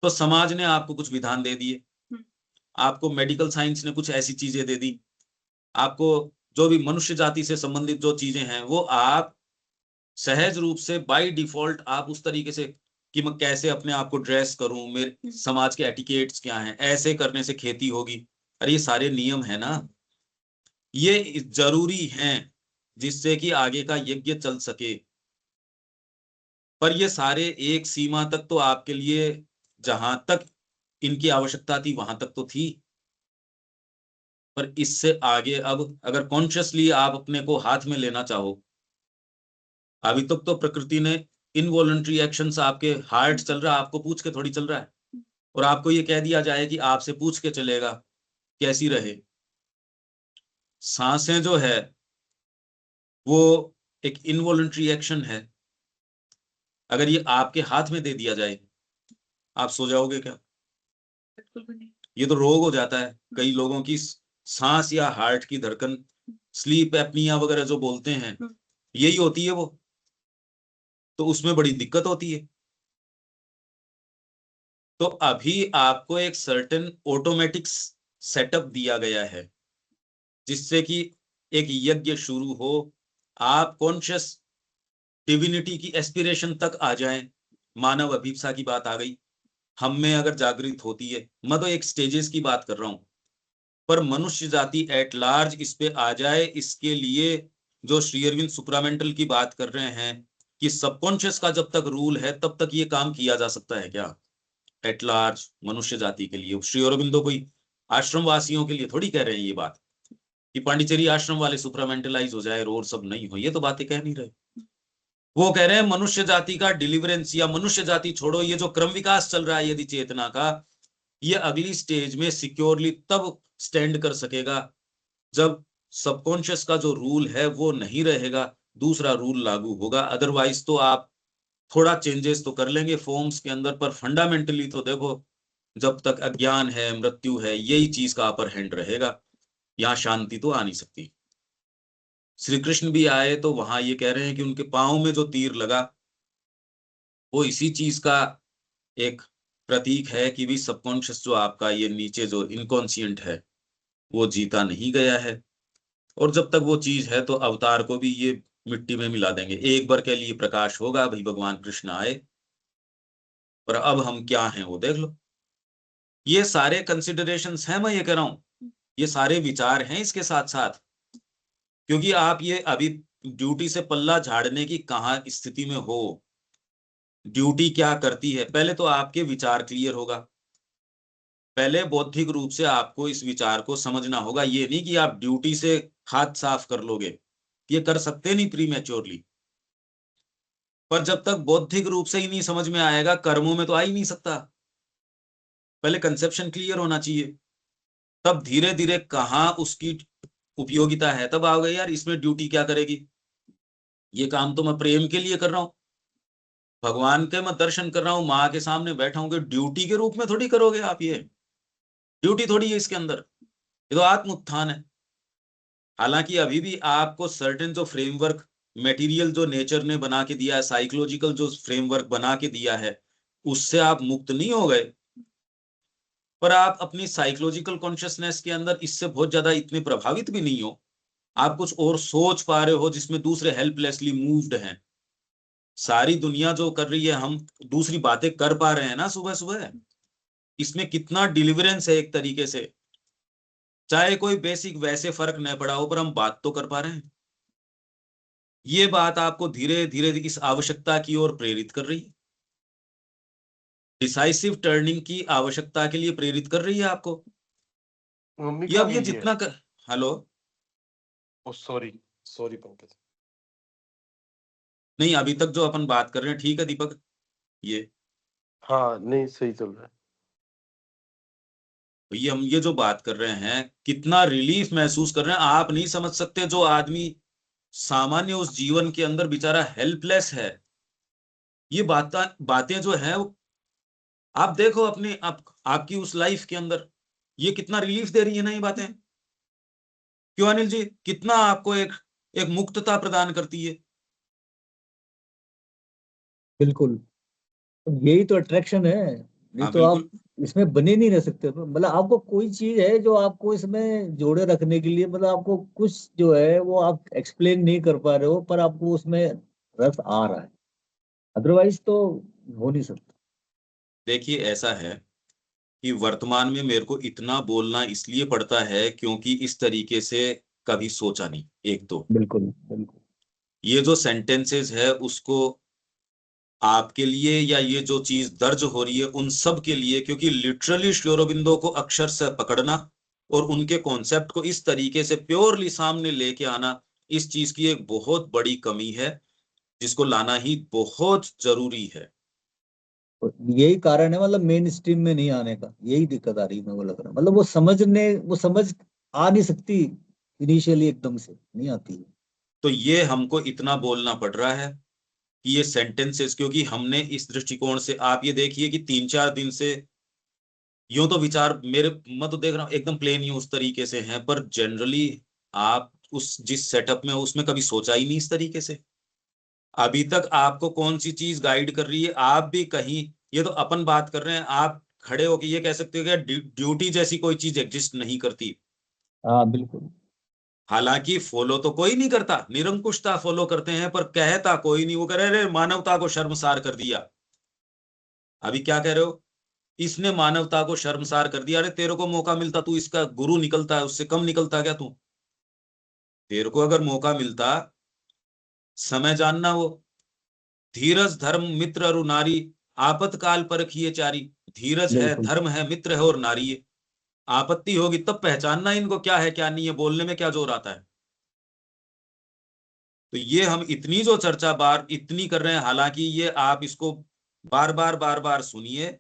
तो समाज ने आपको कुछ विधान दे दिए, आपको मेडिकल साइंस ने कुछ ऐसी चीजें दे दी, आपको जो भी मनुष्य जाति से संबंधित जो चीजें हैं वो आप सहज रूप से बाय डिफॉल्ट आप उस तरीके से कि मैं कैसे अपने आप को ड्रेस करूं, मेरे समाज के एटिकेट्स क्या हैं, ऐसे करने से खेती होगी। अरे ये सारे नियम है ना, ये जरूरी हैं जिससे कि आगे का यज्ञ चल सके। पर ये सारे एक सीमा तक तो आपके लिए, जहां तक इनकी आवश्यकता थी वहां तक तो थी, पर इससे आगे अब अगर कॉन्शियसली आप अपने को हाथ में लेना चाहो, अभी तक तो प्रकृति ने इनवॉलंटरी एक्शंस, आपके हार्ट चल रहा है, आपको पूछ के थोड़ी चल रहा है, और आपको ये कह दिया जाए कि आपसे पूछ के चलेगा, कैसी रहे? सांसें जो है वो एक इनवॉलंटरी एक्शन है। अगर ये आपके हाथ में दे दिया जाए, आप सो जाओगे क्या? बिल्कुल भी नहीं। ये तो रोग हो जाता है। कई लोगों की सांस या हार्ट की धड़कन, स्लीप एपनिया वगैरह जो बोलते हैं, यही होती है वो, तो उसमें बड़ी दिक्कत होती है। तो अभी आपको एक सर्टेन ऑटोमेटिक सेटअप दिया गया है जिससे कि एक यज्ञ शुरू हो, आप कॉन्शियस डिविनिटी की एस्पिरेशन तक आ जाएं। मानव अभिप्सा की बात आ गई, हम में अगर जागृत होती है, मैं तो एक स्टेजेस की बात कर रहा हूं, पर मनुष्य जाति एट लार्ज इस पे आ जाए, इसके लिए जो श्री अरविंद सुप्रामेंटल की बात कर रहे हैं कि सबकॉन्शियस का जब तक रूल है तब तक ये काम किया जा सकता है क्या एट लार्ज मनुष्य जाति के लिए? श्री अरविंदो कोई आश्रम वासियों के लिए थोड़ी कह रहे हैं ये बात कि पांडिचेरी आश्रम वाले सुप्रामेंटलाइज हो जाए और सब नहीं हो, ये तो बातें कह नहीं रहे। वो कह रहे हैं मनुष्य जाति का डिलीवरेंस, या मनुष्य जाति छोड़ो, ये जो क्रम विकास चल रहा है यदि चेतना का, ये अगली स्टेज में सिक्योरली तब स्टैंड कर सकेगा जब सबकॉन्शियस का जो रूल है वो नहीं रहेगा, दूसरा रूल लागू होगा। अदरवाइज तो आप थोड़ा चेंजेस तो कर लेंगे फॉर्म्स के अंदर, पर फंडामेंटली तो देखो, जब तक अज्ञान है, मृत्यु है, यही चीज का अपर हैंड रहेगा, यहाँ शांति तो आ नहीं सकती। श्री कृष्ण भी आए तो वहां ये कह रहे हैं कि उनके पांव में जो तीर लगा वो इसी चीज का एक प्रतीक है कि भी सबकॉन्शियस जो आपका ये नीचे जो इनकॉन्शियंट है वो जीता नहीं गया है, और जब तक वो चीज है तो अवतार को भी ये मिट्टी में मिला देंगे। एक बार के लिए प्रकाश होगा, भाई भगवान कृष्ण आए, पर अब हम क्या हैं वो देख लो। ये सारे कंसिडरेशंस हैं, मैं ये कह रहा हूं, ये सारे विचार हैं इसके साथ साथ, क्योंकि आप ये अभी ड्यूटी से पल्ला झाड़ने की कहाँ स्थिति में हो, ड्यूटी क्या करती है, पहले तो आपके विचार क्लियर होगा। पहले बौद्धिक रूप से आपको इस विचार को समझना होगा, ये नहीं कि आप ड्यूटी से हाथ साफ कर लोगे, ये कर सकते नहीं प्रीमेच्योरली, पर जब तक बौद्धिक रूप से ही नहीं समझ में आएगा कर्मों में तो आ ही नहीं सकता। पहले कंसेप्शन क्लियर होना चाहिए, तब धीरे धीरे कहाँ उसकी उपयोगिता है, तब आओगे यार इसमें ड्यूटी क्या करेगी, ये काम तो मैं प्रेम के लिए कर रहा हूं, भगवान के मैं दर्शन कर रहा हूं, माँ के सामने बैठा हूं, ड्यूटी के रूप में थोड़ी करोगे आप, ये ड्यूटी थोड़ी है इसके अंदर, ये तो आत्म उत्थान है। हालांकि अभी भी आपको सर्टेन जो फ्रेमवर्क, मटेरियल जो नेचर ने बना के दिया है, साइकोलॉजिकल जो फ्रेमवर्क बना के दिया है, उससे आप मुक्त नहीं हो गए, पर आप अपनी साइकोलॉजिकल कॉन्शियसनेस के अंदर इससे बहुत ज्यादा इतने प्रभावित भी नहीं हो, आप कुछ और सोच पा रहे हो जिसमें दूसरे हेल्पलेसली मूव्ड हैं। सारी दुनिया जो कर रही है, हम दूसरी बातें कर पा रहे हैं ना सुबह सुबह, इसमें कितना डिलीवरेंस है एक तरीके से। चाहे कोई बेसिक वैसे फर्क न पड़ा हो, पर हम बात तो कर पा रहे हैं। ये बात आपको धीरे धीरे इस आवश्यकता की ओर प्रेरित कर रही है, डिसाइसिव टर्निंग की आवश्यकता के लिए प्रेरित कर रही है आपको। मम्मी ये कहाँ अब ये गई है? जितना कर... हेलो, ओ सॉरी, सॉरी पंकज। नहीं अभी तक जो अपन बात कर रहे हैं ठीक है दीपक, ये हाँ नहीं सही चल रहा है। हम ये जो बात कर रहे हैं कितना रिलीफ महसूस कर रहे हैं, आप नहीं समझ सकते। जो आदमी सामान्य उस जीवन के अंदर बेचारा हेल्पलेस है, ये बातें जो है वो आप देखो अपने आपकी उस लाइफ के अंदर ये कितना रिलीफ दे रही है ना ये बातें। क्यों अनिल जी, कितना आपको एक एक मुक्तता प्रदान करती है। बिल्कुल, यही तो अट्रैक्शन है, नहीं हाँ तो आप बिल्कुल। इसमें बने नहीं रह सकते। मतलब आपको कोई चीज है जो आपको इसमें जोड़े रखने के लिए, मतलब आपको कुछ जो है वो आप एक्सप्लेन नहीं कर पा रहे हो, पर आपको उसमें रस आ रहा है, अदरवाइज तो हो नहीं सकता। देखिए ऐसा है कि वर्तमान में मेरे को इतना बोलना इसलिए पड़ता है क्योंकि इस तरीके से कभी सोचा नहीं। एक तो बिल्कुल बिल्कुल। ये जो सेंटेंसेस है उसको आपके लिए या ये जो चीज दर्ज हो रही है उन सब के लिए, क्योंकि लिटरली श्री अरबिंदो को अक्षर से पकड़ना और उनके कॉन्सेप्ट को इस तरीके से प्योरली सामने लेके आना, इस चीज की एक बहुत बड़ी कमी है जिसको लाना ही बहुत जरूरी है। तो यही कारण है, मतलब मेन स्ट्रीम में नहीं आने का, यही दिक्कत आ रही है मेरे को लग रहा है। मतलब वो समझ आ नहीं सकती, इनिशियली एकदम से नहीं आती है। तो ये हमको इतना बोलना पड़ रहा है कि ये सेंटेंसेस, क्योंकि हमने इस दृष्टिकोण से, आप ये देखिए कि 3-4 दिन से यूं तो विचार मेरे, मैं तो देख रहा हूँ एकदम प्लेन ही उस तरीके से हैं, पर जनरली आप उस जिस सेटअप में हो उसमें कभी सोचा ही नहीं इस तरीके से। अभी तक आपको कौन सी चीज गाइड कर रही है, आप भी कहीं, ये तो अपन बात कर रहे हैं, आप खड़े होके ये कह सकते हो कि ड्यूटी जैसी कोई चीज एग्जिस्ट नहीं करती। हाँ बिल्कुल। हालांकि फॉलो तो कोई नहीं करता, निरंकुशता फॉलो करते हैं, पर कहता कोई नहीं। वो कह रहे अरे मानवता को शर्मसार कर दिया। अभी क्या कह रहे हो, इसने मानवता को शर्मसार कर दिया। अरे तेरे को मौका मिलता तू इसका गुरु निकलता है, उससे कम निकलता क्या तू? तेरे को अगर मौका मिलता, समय जानना वो, धीरज धर्म मित्र अरु नारी, आपत्काल परखिए चारी। धीरज है, बिल्कुल धर्म है, मित्र है और नारी है। आपत्ति होगी तब पहचानना इनको क्या है क्या नहीं है, बोलने में क्या जोर आता है। तो ये हम इतनी जो चर्चा बार इतनी कर रहे हैं, हालांकि ये आप इसको बार बार सुनिए,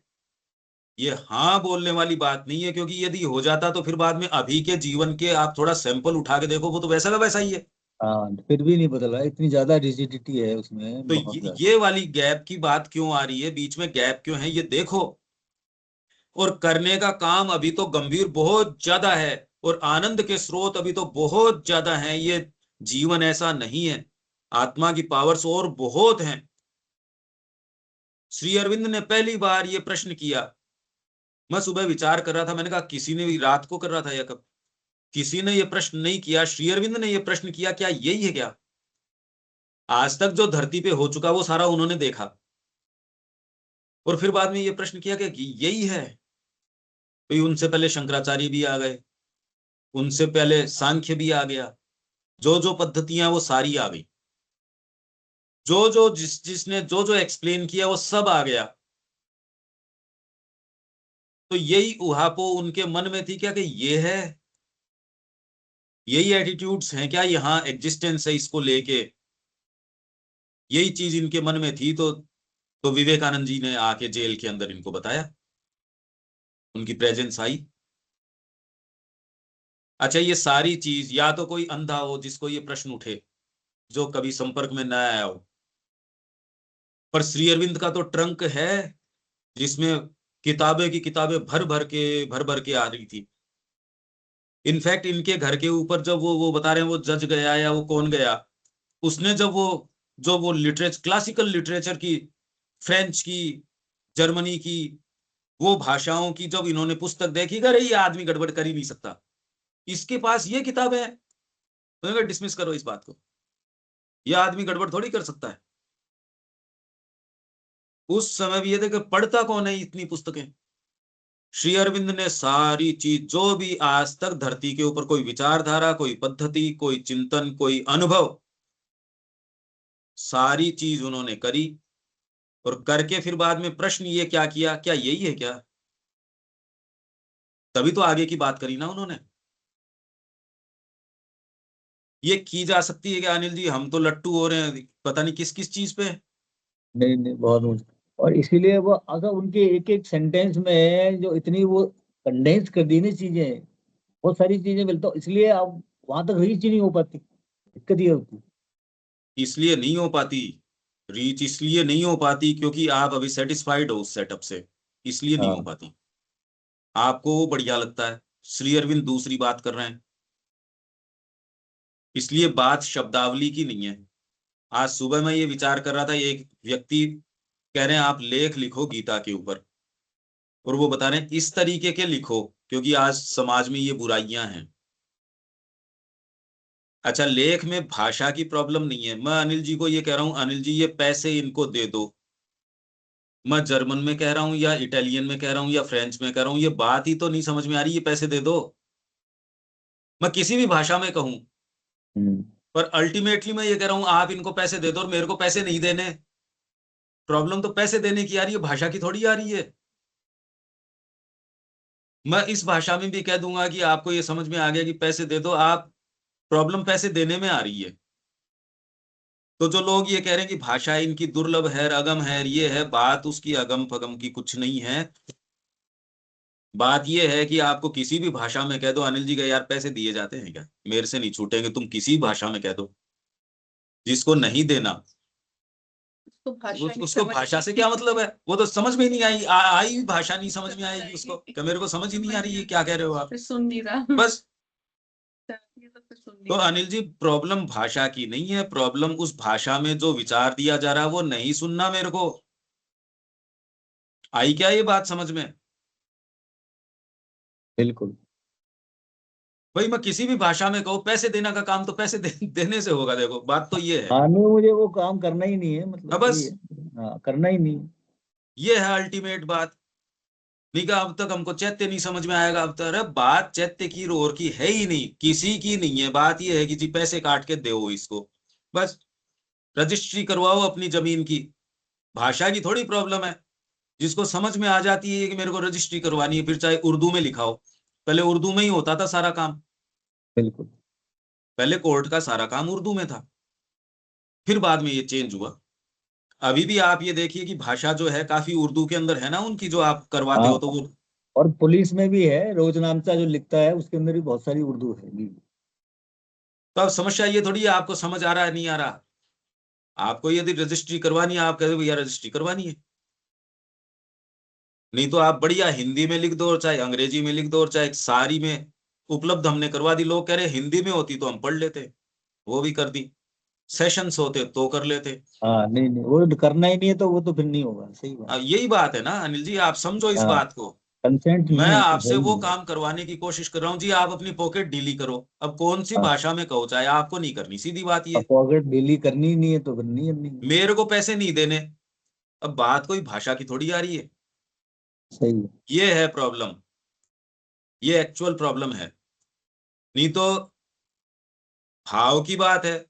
ये हाँ बोलने वाली बात नहीं है। क्योंकि यदि हो जाता तो फिर बाद में अभी के जीवन के आप थोड़ा सैंपल उठा के देखो, वो तो वैसा का वैसा ही है। हाँ, फिर भी नहीं बदल रहा है, इतनी ज्यादा रिजिडिटी है उसमें, तो बहुत ज्यादा। ये वाली गैप की बात क्यों आ रही है, बीच में गैप क्यों है, ये देखो। और करने का काम अभी तो गंभीर बहुत ज्यादा है, और आनंद के स्रोत अभी तो बहुत ज्यादा हैं। ये जीवन ऐसा नहीं है, आत्मा की पावर्स और बहुत हैं। श्री अरविंद ने पहली बार ये प्रश्न किया, मैं सुबह विचार कर रहा था, मैंने कहा किसी ने भी रात को कर रहा था या कब, किसी ने ये प्रश्न नहीं किया, श्री अरविंद ने ये प्रश्न किया, क्या यही है क्या? आज तक जो धरती पे हो चुका वो सारा उन्होंने देखा, और फिर बाद में ये प्रश्न किया कि यही है। तो उनसे पहले शंकराचार्य भी आ गए, उनसे पहले सांख्य भी आ गया, जो जो पद्धतियां वो सारी आ गई, जो जो जिसने जो जो एक्सप्लेन किया वो सब आ गया। तो यही उहापो उनके मन में थी क्या कि ये है, यही एटीट्यूड्स हैं क्या, यहाँ एग्जिस्टेंस है इसको लेके, यही चीज इनके मन में थी। तो विवेकानंद जी ने आके जेल के अंदर इनको बताया, उनकी प्रेजेंस आई। अच्छा, ये सारी चीज या तो कोई अंधा हो जिसको ये प्रश्न उठे, जो कभी संपर्क में न आया हो, पर श्री अरविंद का तो ट्रंक है जिसमें किताबें की किताबें भर भर के आ रही थी। इनफैक्ट इनके घर के ऊपर जब वो बता रहे हैं वो जज गया या वो कौन गया, उसने जब वो जो वो लिटरेचर, क्लासिकल लिटरेचर की, फ्रेंच की, जर्मनी की, वो भाषाओं की जब इन्होंने पुस्तक देखी, अरे ये आदमी गड़बड़ कर ही नहीं सकता, इसके पास ये किताबें हैं, तो डिसमिस करो इस बात को, ये आदमी गड़बड़ थोड़ी कर सकता है। उस समय भी ये थे कि पढ़ता कौन है इतनी पुस्तकें, श्री अरविंद ने सारी चीज, जो भी आज तक धरती के ऊपर कोई विचारधारा, कोई पद्धति, कोई चिंतन, कोई अनुभव, सारी चीज उन्होंने करी। और करके फिर बाद में प्रश्न ये क्या किया, क्या यही है क्या? तभी तो आगे की बात करी ना उन्होंने। ये की जा सकती है क्या अनिल जी? हम तो लट्टू हो रहे हैं पता नहीं किस किस चीज पे। नहीं नहीं, बहुत मुश्किल। और इसीलिए वो अगर उनके एक एक सेंटेंस में जो इतनी वो कंडेंस कर दी ना चीजें, बहुत सारी चीजें मिलता, इसलिए अब वहां तक रीच ही नहीं हो पाती, दिक्कत ये होती। इसलिए नहीं हो पाती रीच, इसलिए नहीं हो पाती क्योंकि आप अभी सेटिस्फाइड हो उस सेटअप से, इसलिए नहीं हो हाँ पाती। आपको वो बढ़िया लगता है, श्री अरविंद दूसरी बात कर रहे हैं। इसलिए बात शब्दावली की नहीं है। आज सुबह मैं ये विचार कर रहा था, एक व्यक्ति कह रहे हैं आप लेख लिखो गीता के ऊपर, और वो बता रहे हैं इस तरीके के लिखो क्योंकि आज समाज में ये बुराइयां हैं। अच्छा, लेख में भाषा की प्रॉब्लम नहीं है। मैं अनिल जी को ये कह रहा हूं, अनिल जी ये पैसे इनको दे दो, मैं जर्मन में कह रहा हूं या इटालियन में कह रहा हूं या फ्रेंच में कह रहा हूं, ये बात ही तो नहीं समझ में आ रही, ये पैसे दे दो। मैं किसी भी भाषा में कहूं, पर अल्टीमेटली मैं ये कह रहा हूं आप इनको पैसे दे दो, और मेरे को पैसे नहीं देने। प्रॉब्लम तो पैसे देने की आ रही है, भाषा की थोड़ी आ रही है। मैं इस भाषा में भी कह दूंगा कि आपको ये समझ में आ गया कि पैसे दे दो, आप प्रॉब्लम पैसे देने में आ रही है। तो जो लोग ये कह रहे हैं कि भाषा इनकी दुर्लभ है, अगम है, ये है, बात उसकी अगम फगम की कुछ नहीं है। बात ये है कि आपको किसी भी भाषा में कह दो, अनिल जी का यार पैसे दिए जाते हैं क्या, मेरे से नहीं छूटेंगे, तुम किसी भाषा में कह दो, जिसको नहीं देना उसको भाषा नहीं उसको समझ भाषा से आती। क्या मतलब है? वो तो समझ में ही नहीं आई, आई हुई भाषा नहीं समझ में आएगी उसको, क्या मेरे को समझ ही नहीं आ रही है क्या कह रहे हो आप? फिर सुन नहीं रहा। बस। ये तो फिर सुन तो नहीं रहा। अनिल जी प्रॉब्लम भाषा की नहीं है, प्रॉब्लम उस भाषा में जो विचार दिया जा रहा है वो नहीं सुनना मेरे को। आई क्या ये बात समझ में? बिल्कुल। भाई मैं किसी भी भाषा में कहूँ, पैसे देना का काम तो पैसे देने से होगा। देखो बात तो ये है। हाँ नहीं, मुझे वो काम करना ही नहीं है, अब मतलब बस ये है। हाँ, करना ही नहीं है। ये है अल्टीमेट बात। नहीं कहा अब तक हमको चैत्य नहीं समझ में आएगा, अब तक अरे बात चैत्य की और की है ही नहीं, किसी की नहीं है। बात ये है कि जी पैसे काट के दो इसको, बस रजिस्ट्री करवाओ अपनी जमीन की। भाषा की थोड़ी प्रॉब्लम है, जिसको समझ में आ जाती है कि मेरे को रजिस्ट्री करवानी है, फिर चाहे उर्दू में लिखाओ। पहले उर्दू में ही होता था सारा काम, बिल्कुल। पहले कोर्ट का सारा काम उर्दू में था, फिर बाद में ये चेंज हुआ। अभी भी आप ये देखिए कि भाषा जो है काफी उर्दू के अंदर है ना उनकी, जो आप करवाते हाँ, हो तो वो। और पुलिस में भी है, रोजनामचा जो लिखता है उसके अंदर भी बहुत सारी उर्दू है जी। तो अब समस्या ये थोड़ी है आपको समझ आ रहा है नहीं आ रहा। आपको यदि रजिस्ट्री करवानी है, आप कहते हो भैया रजिस्ट्री करवानी है, नहीं तो आप बढ़िया हिंदी में लिख दो और चाहे अंग्रेजी में लिख दो और चाहे सारी में उपलब्ध हमने करवा दी। लोग कह रहे हिंदी में होती तो हम पढ़ लेते, वो भी कर दी। सेशंस होते तो कर लेते। हाँ नहीं नहीं, वो करना ही नहीं है तो वो तो फिर नहीं होगा, सही बात। यही बात है ना अनिल जी, आप समझो इस हाँ, बात को। कंसेंट मैं नहीं है तो है आपसे ही वो नहीं। काम करवाने की कोशिश कर रहा हूँ जी, आप अपनी पॉकेट ढीली करो। अब कौन सी हाँ, भाषा में कहो, चाहे आपको नहीं करनी, सीधी बात अब ये। पॉकेट डेली करनी ही नहीं है तो फिर नहीं करनी है। मेरे को पैसे नहीं देने, अब बात कोई भाषा की थोड़ी आ रही है। सही है। ये है प्रॉब्लम, ये एक्चुअल प्रॉब्लम है। नहीं तो भाव की बात है।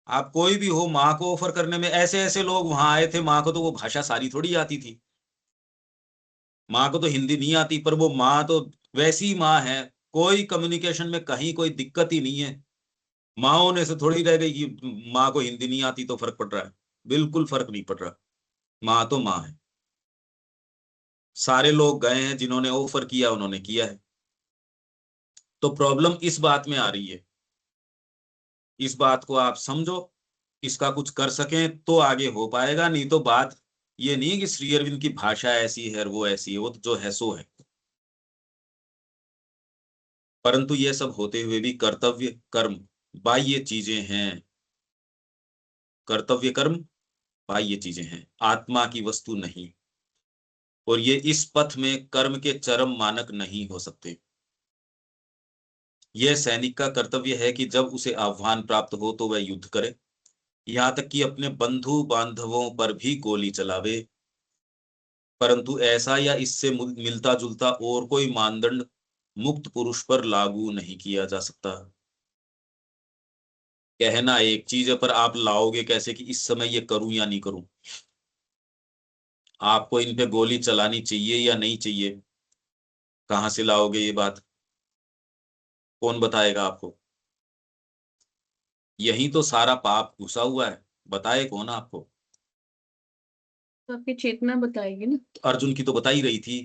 आप कोई भी हो, माँ को ऑफर करने में ऐसे ऐसे लोग वहां आए थे, माँ को तो वो भाषा सारी थोड़ी आती थी, माँ को तो हिंदी नहीं आती, पर वो माँ तो वैसी माँ है, कोई कम्युनिकेशन में कहीं कोई दिक्कत ही नहीं है। माँ होने से थोड़ी रह गई कि माँ को हिंदी नहीं आती तो फर्क पड़ रहा है, बिल्कुल फर्क नहीं पड़ रहा। माँ तो माँ है। सारे लोग गए हैं जिन्होंने ऑफर किया, उन्होंने किया है। तो प्रॉब्लम इस बात में आ रही है, इस बात को आप समझो, इसका कुछ कर सकें तो आगे हो पाएगा। नहीं तो बात ये नहीं है कि श्री अरविंद की भाषा ऐसी है और वो ऐसी है, वो तो जो है सो है। परंतु ये सब होते हुए भी कर्तव्य कर्म बाह्य चीजें हैं, कर्तव्य कर्म बाह्य चीजें हैं, आत्मा की वस्तु नहीं। और ये इस पथ में कर्म के चरम मानक नहीं हो सकते। यह सैनिक का कर्तव्य है कि जब उसे आह्वान प्राप्त हो तो वह युद्ध करे, यहां तक कि अपने बंधु बांधवों पर भी गोली चलावे। परंतु ऐसा या इससे मिलता जुलता और कोई मानदंड मुक्त पुरुष पर लागू नहीं किया जा सकता। कहना एक चीज है, पर आप लाओगे कैसे कि इस समय ये करूं या नहीं करूं? आपको इन पे गोली चलानी चाहिए या नहीं चाहिए? कहां से लाओगे ये बात? कौन बताएगा आपको? यही तो सारा पाप घुसा हुआ है, बताए कौन आपको? तो आपकी चेतना बताएगी ना। अर्जुन की तो बता ही रही थी।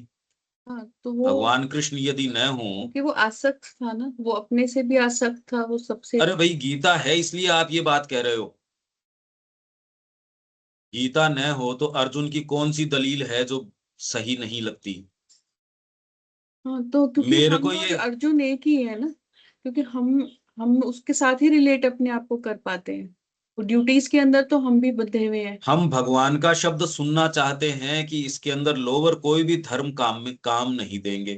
हाँ, तो वो भगवान कृष्ण यदि न हो, क्योंकि वो आसक्त था ना, वो अपने से भी आसक्त था, वो सबसे। अरे भाई गीता है इसलिए आप ये बात कह रहे हो। गीता न हो तो अर्जुन की कौन सी दलील है जो सही नहीं लगती? हाँ, तो क्योंकि मेरे हम को और ये अर्जुन एक ही है ना, क्योंकि हम उसके साथ ही रिलेट अपने आप को कर पाते हैं। वो ड्यूटीज के अंदर तो हम भी बंधे हुए हैं। हम भगवान का शब्द सुनना चाहते हैं कि इसके अंदर लोअर कोई भी धर्म काम में काम नहीं देंगे।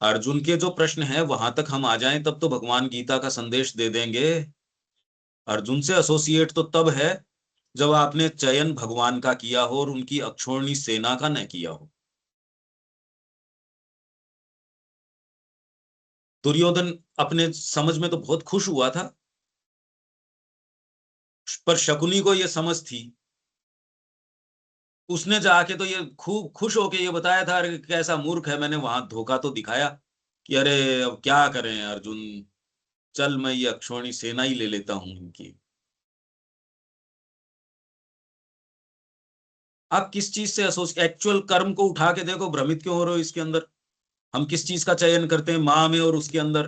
अर्जुन के जो प्रश्न है वहां तक हम आ जाएं तब तो भगवान गीता का संदेश दे देंगे। अर्जुन से एसोसिएट तो तब है जब आपने चयन भगवान का किया हो और उनकी अक्षौणी सेना का न किया हो। दुर्योधन अपने समझ में तो बहुत खुश हुआ था, पर शकुनी को यह समझ थी। उसने जाके तो ये खूब खुश होके ये बताया था, अरे कैसा मूर्ख है, मैंने वहां धोखा तो दिखाया कि अरे अब क्या करें अर्जुन, चल मैं ये अक्षौणी सेना ही ले लेता हूं इनकी। आप किस चीज से एक्चुअल कर्म को उठा के देखो, भ्रमित क्यों हो रहे हो इसके अंदर? हम किस चीज का चयन करते हैं माँ में और उसके अंदर?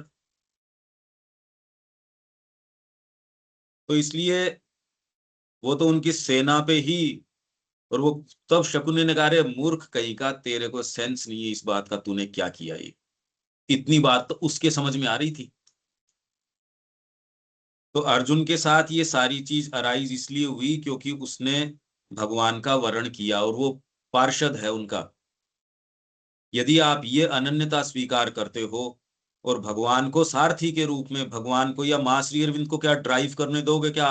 तो इसलिए वो तो उनकी सेना पे ही। और वो तब शकुनी ने कहा, अरे मूर्ख कहीं का, तेरे को सेंस नहीं है इस बात का, तूने क्या किया ये। इतनी बात तो उसके समझ में आ रही थी। तो अर्जुन के साथ ये सारी चीज अराइज इसलिए हुई क्योंकि उसने भगवान का वर्ण किया और वो पार्षद है उनका। यदि आप ये अनन्यता स्वीकार करते हो और भगवान को सारथी के रूप में, भगवान को या मां श्री अरविंद को क्या ड्राइव करने दोगे? क्या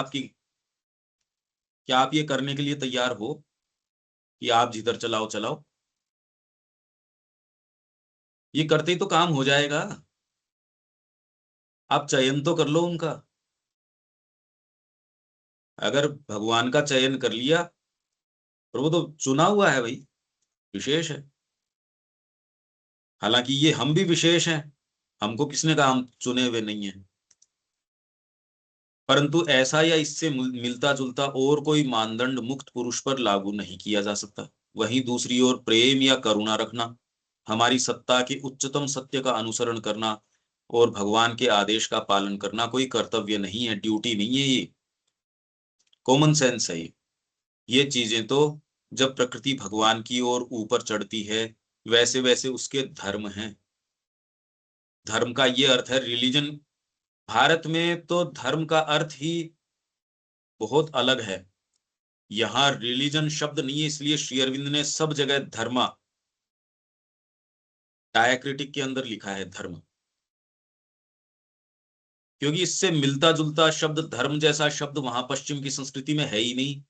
आप ये करने के लिए तैयार हो कि आप जिधर चलाओ चलाओ? ये करते ही तो काम हो जाएगा। आप चयन तो कर लो उनका। अगर भगवान का चयन कर लिया, और वो तो चुना हुआ है भाई, विशेष है। हालांकि ये हम भी विशेष हैं, हमको किसने कहा हम चुने हुए नहीं हैं? परंतु ऐसा या इससे मिलता जुलता और कोई मानदंड मुक्त पुरुष पर लागू नहीं किया जा सकता। वहीं दूसरी ओर प्रेम या करुणा रखना, हमारी सत्ता के उच्चतम सत्य का अनुसरण करना और भगवान के आदेश का पालन करना कोई कर्तव्य नहीं है, ड्यूटी नहीं है, ये कॉमन सेंस है। ये चीजें तो जब प्रकृति भगवान की ओर ऊपर चढ़ती है वैसे वैसे उसके धर्म हैं। धर्म का ये अर्थ है रिलीजन। भारत में तो धर्म का अर्थ ही बहुत अलग है। यहाँ रिलीजन शब्द नहीं है, इसलिए श्री अरविंद ने सब जगह धर्मा डायक्रिटिक के अंदर लिखा है धर्म, क्योंकि इससे मिलता जुलता शब्द, धर्म जैसा शब्द वहां पश्चिम की संस्कृति में है ही नहीं।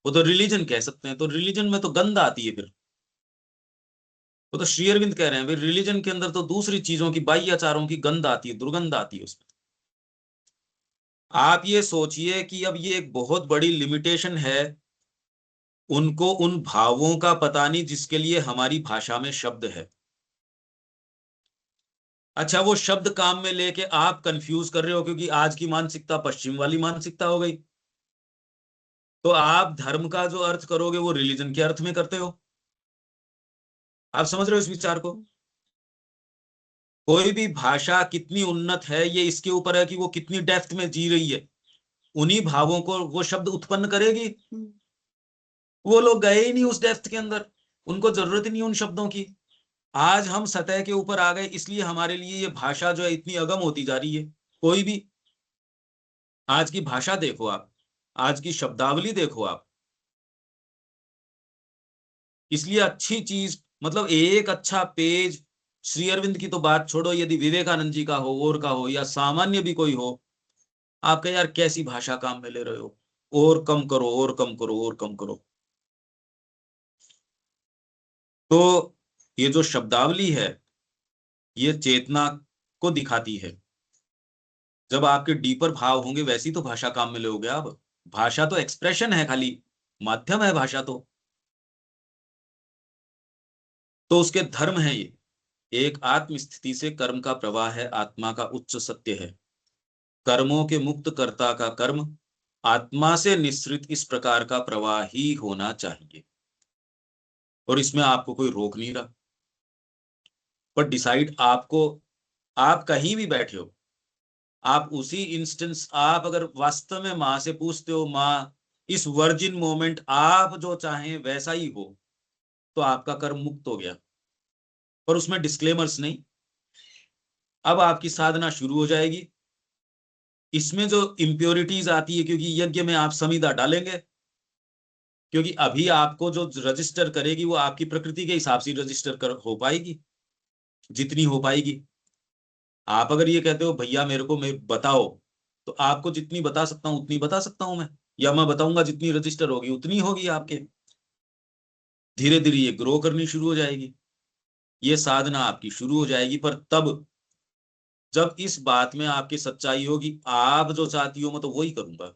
वो तो रिलीजन कह सकते हैं, तो रिलीजन में तो गंध आती है फिर। वो तो श्री अरविंद कह रहे हैं भाई, रिलीजन के अंदर तो दूसरी चीजों की, बाह्य आचारों की गंध आती है, दुर्गंध आती है उसमें। आप ये सोचिए कि अब ये एक बहुत बड़ी लिमिटेशन है उनको उन भावों का पता नहीं जिसके लिए हमारी भाषा में शब्द है। अच्छा, वो शब्द काम में लेके आप कंफ्यूज कर रहे हो क्योंकि आज की मानसिकता पश्चिम वाली मानसिकता हो गई। तो आप धर्म का जो अर्थ करोगे वो रिलीजन के अर्थ में करते हो। आप समझ रहे हो इस विचार को? कोई भी भाषा कितनी उन्नत है ये इसके ऊपर है कि वो कितनी डेप्थ में जी रही है। उन्हीं भावों को वो शब्द उत्पन्न करेगी। वो लोग गए ही नहीं उस डेप्थ के अंदर, उनको जरूरत ही नहीं उन शब्दों की। आज हम सतह के ऊपर आ गए, इसलिए हमारे लिए ये भाषा जो है इतनी अगम होती जा रही है। कोई भी आज की भाषा देखो आप, आज की शब्दावली देखो आप। इसलिए अच्छी चीज, मतलब एक अच्छा पेज, श्री अरविंद की तो बात छोड़ो, यदि विवेकानंद जी का हो और का हो या सामान्य भी कोई हो, आप कहे यार कैसी भाषा काम में ले रहे हो, और कम करो और कम करो और कम करो। तो ये जो शब्दावली है ये चेतना को दिखाती है। जब आपके डीपर भाव होंगे वैसी तो भाषा काम में लोगे आप। भाषा तो एक्सप्रेशन है, खाली माध्यम है भाषा तो उसके धर्म है ये। एक आत्म स्थिति से कर्म का प्रवाह है, आत्मा का उच्च सत्य है। कर्मों के मुक्त कर्ता का कर्म आत्मा से निश्रित इस प्रकार का प्रवाह ही होना चाहिए, और इसमें आपको कोई रोक नहीं रहा। पर डिसाइड आपको, आप कहीं भी बैठे हो, आप उसी इंस्टेंस, आप अगर वास्तव में माँ से पूछते हो, माँ इस वर्जिन मोमेंट आप जो चाहें वैसा ही हो, तो आपका कर्म मुक्त हो गया। पर उसमें डिस्क्लेमर्स नहीं। अब आपकी साधना शुरू हो जाएगी। इसमें जो इम्प्योरिटीज आती है, क्योंकि यज्ञ में आप समिधा डालेंगे, क्योंकि अभी आपको जो रजिस्टर करेगी वो आपकी प्रकृति के हिसाब से रजिस्टर हो पाएगी, जितनी हो पाएगी। आप अगर ये कहते हो भैया मेरे को बताओ, तो आपको जितनी बता सकता हूं उतनी बता सकता हूं मैं, या मैं बताऊंगा जितनी रजिस्टर होगी उतनी होगी आपके। धीरे धीरे ये ग्रो करनी शुरू हो जाएगी, ये साधना आपकी शुरू हो जाएगी। पर तब जब इस बात में आपकी सच्चाई होगी, आप जो चाहती हो मैं तो वही करूंगा।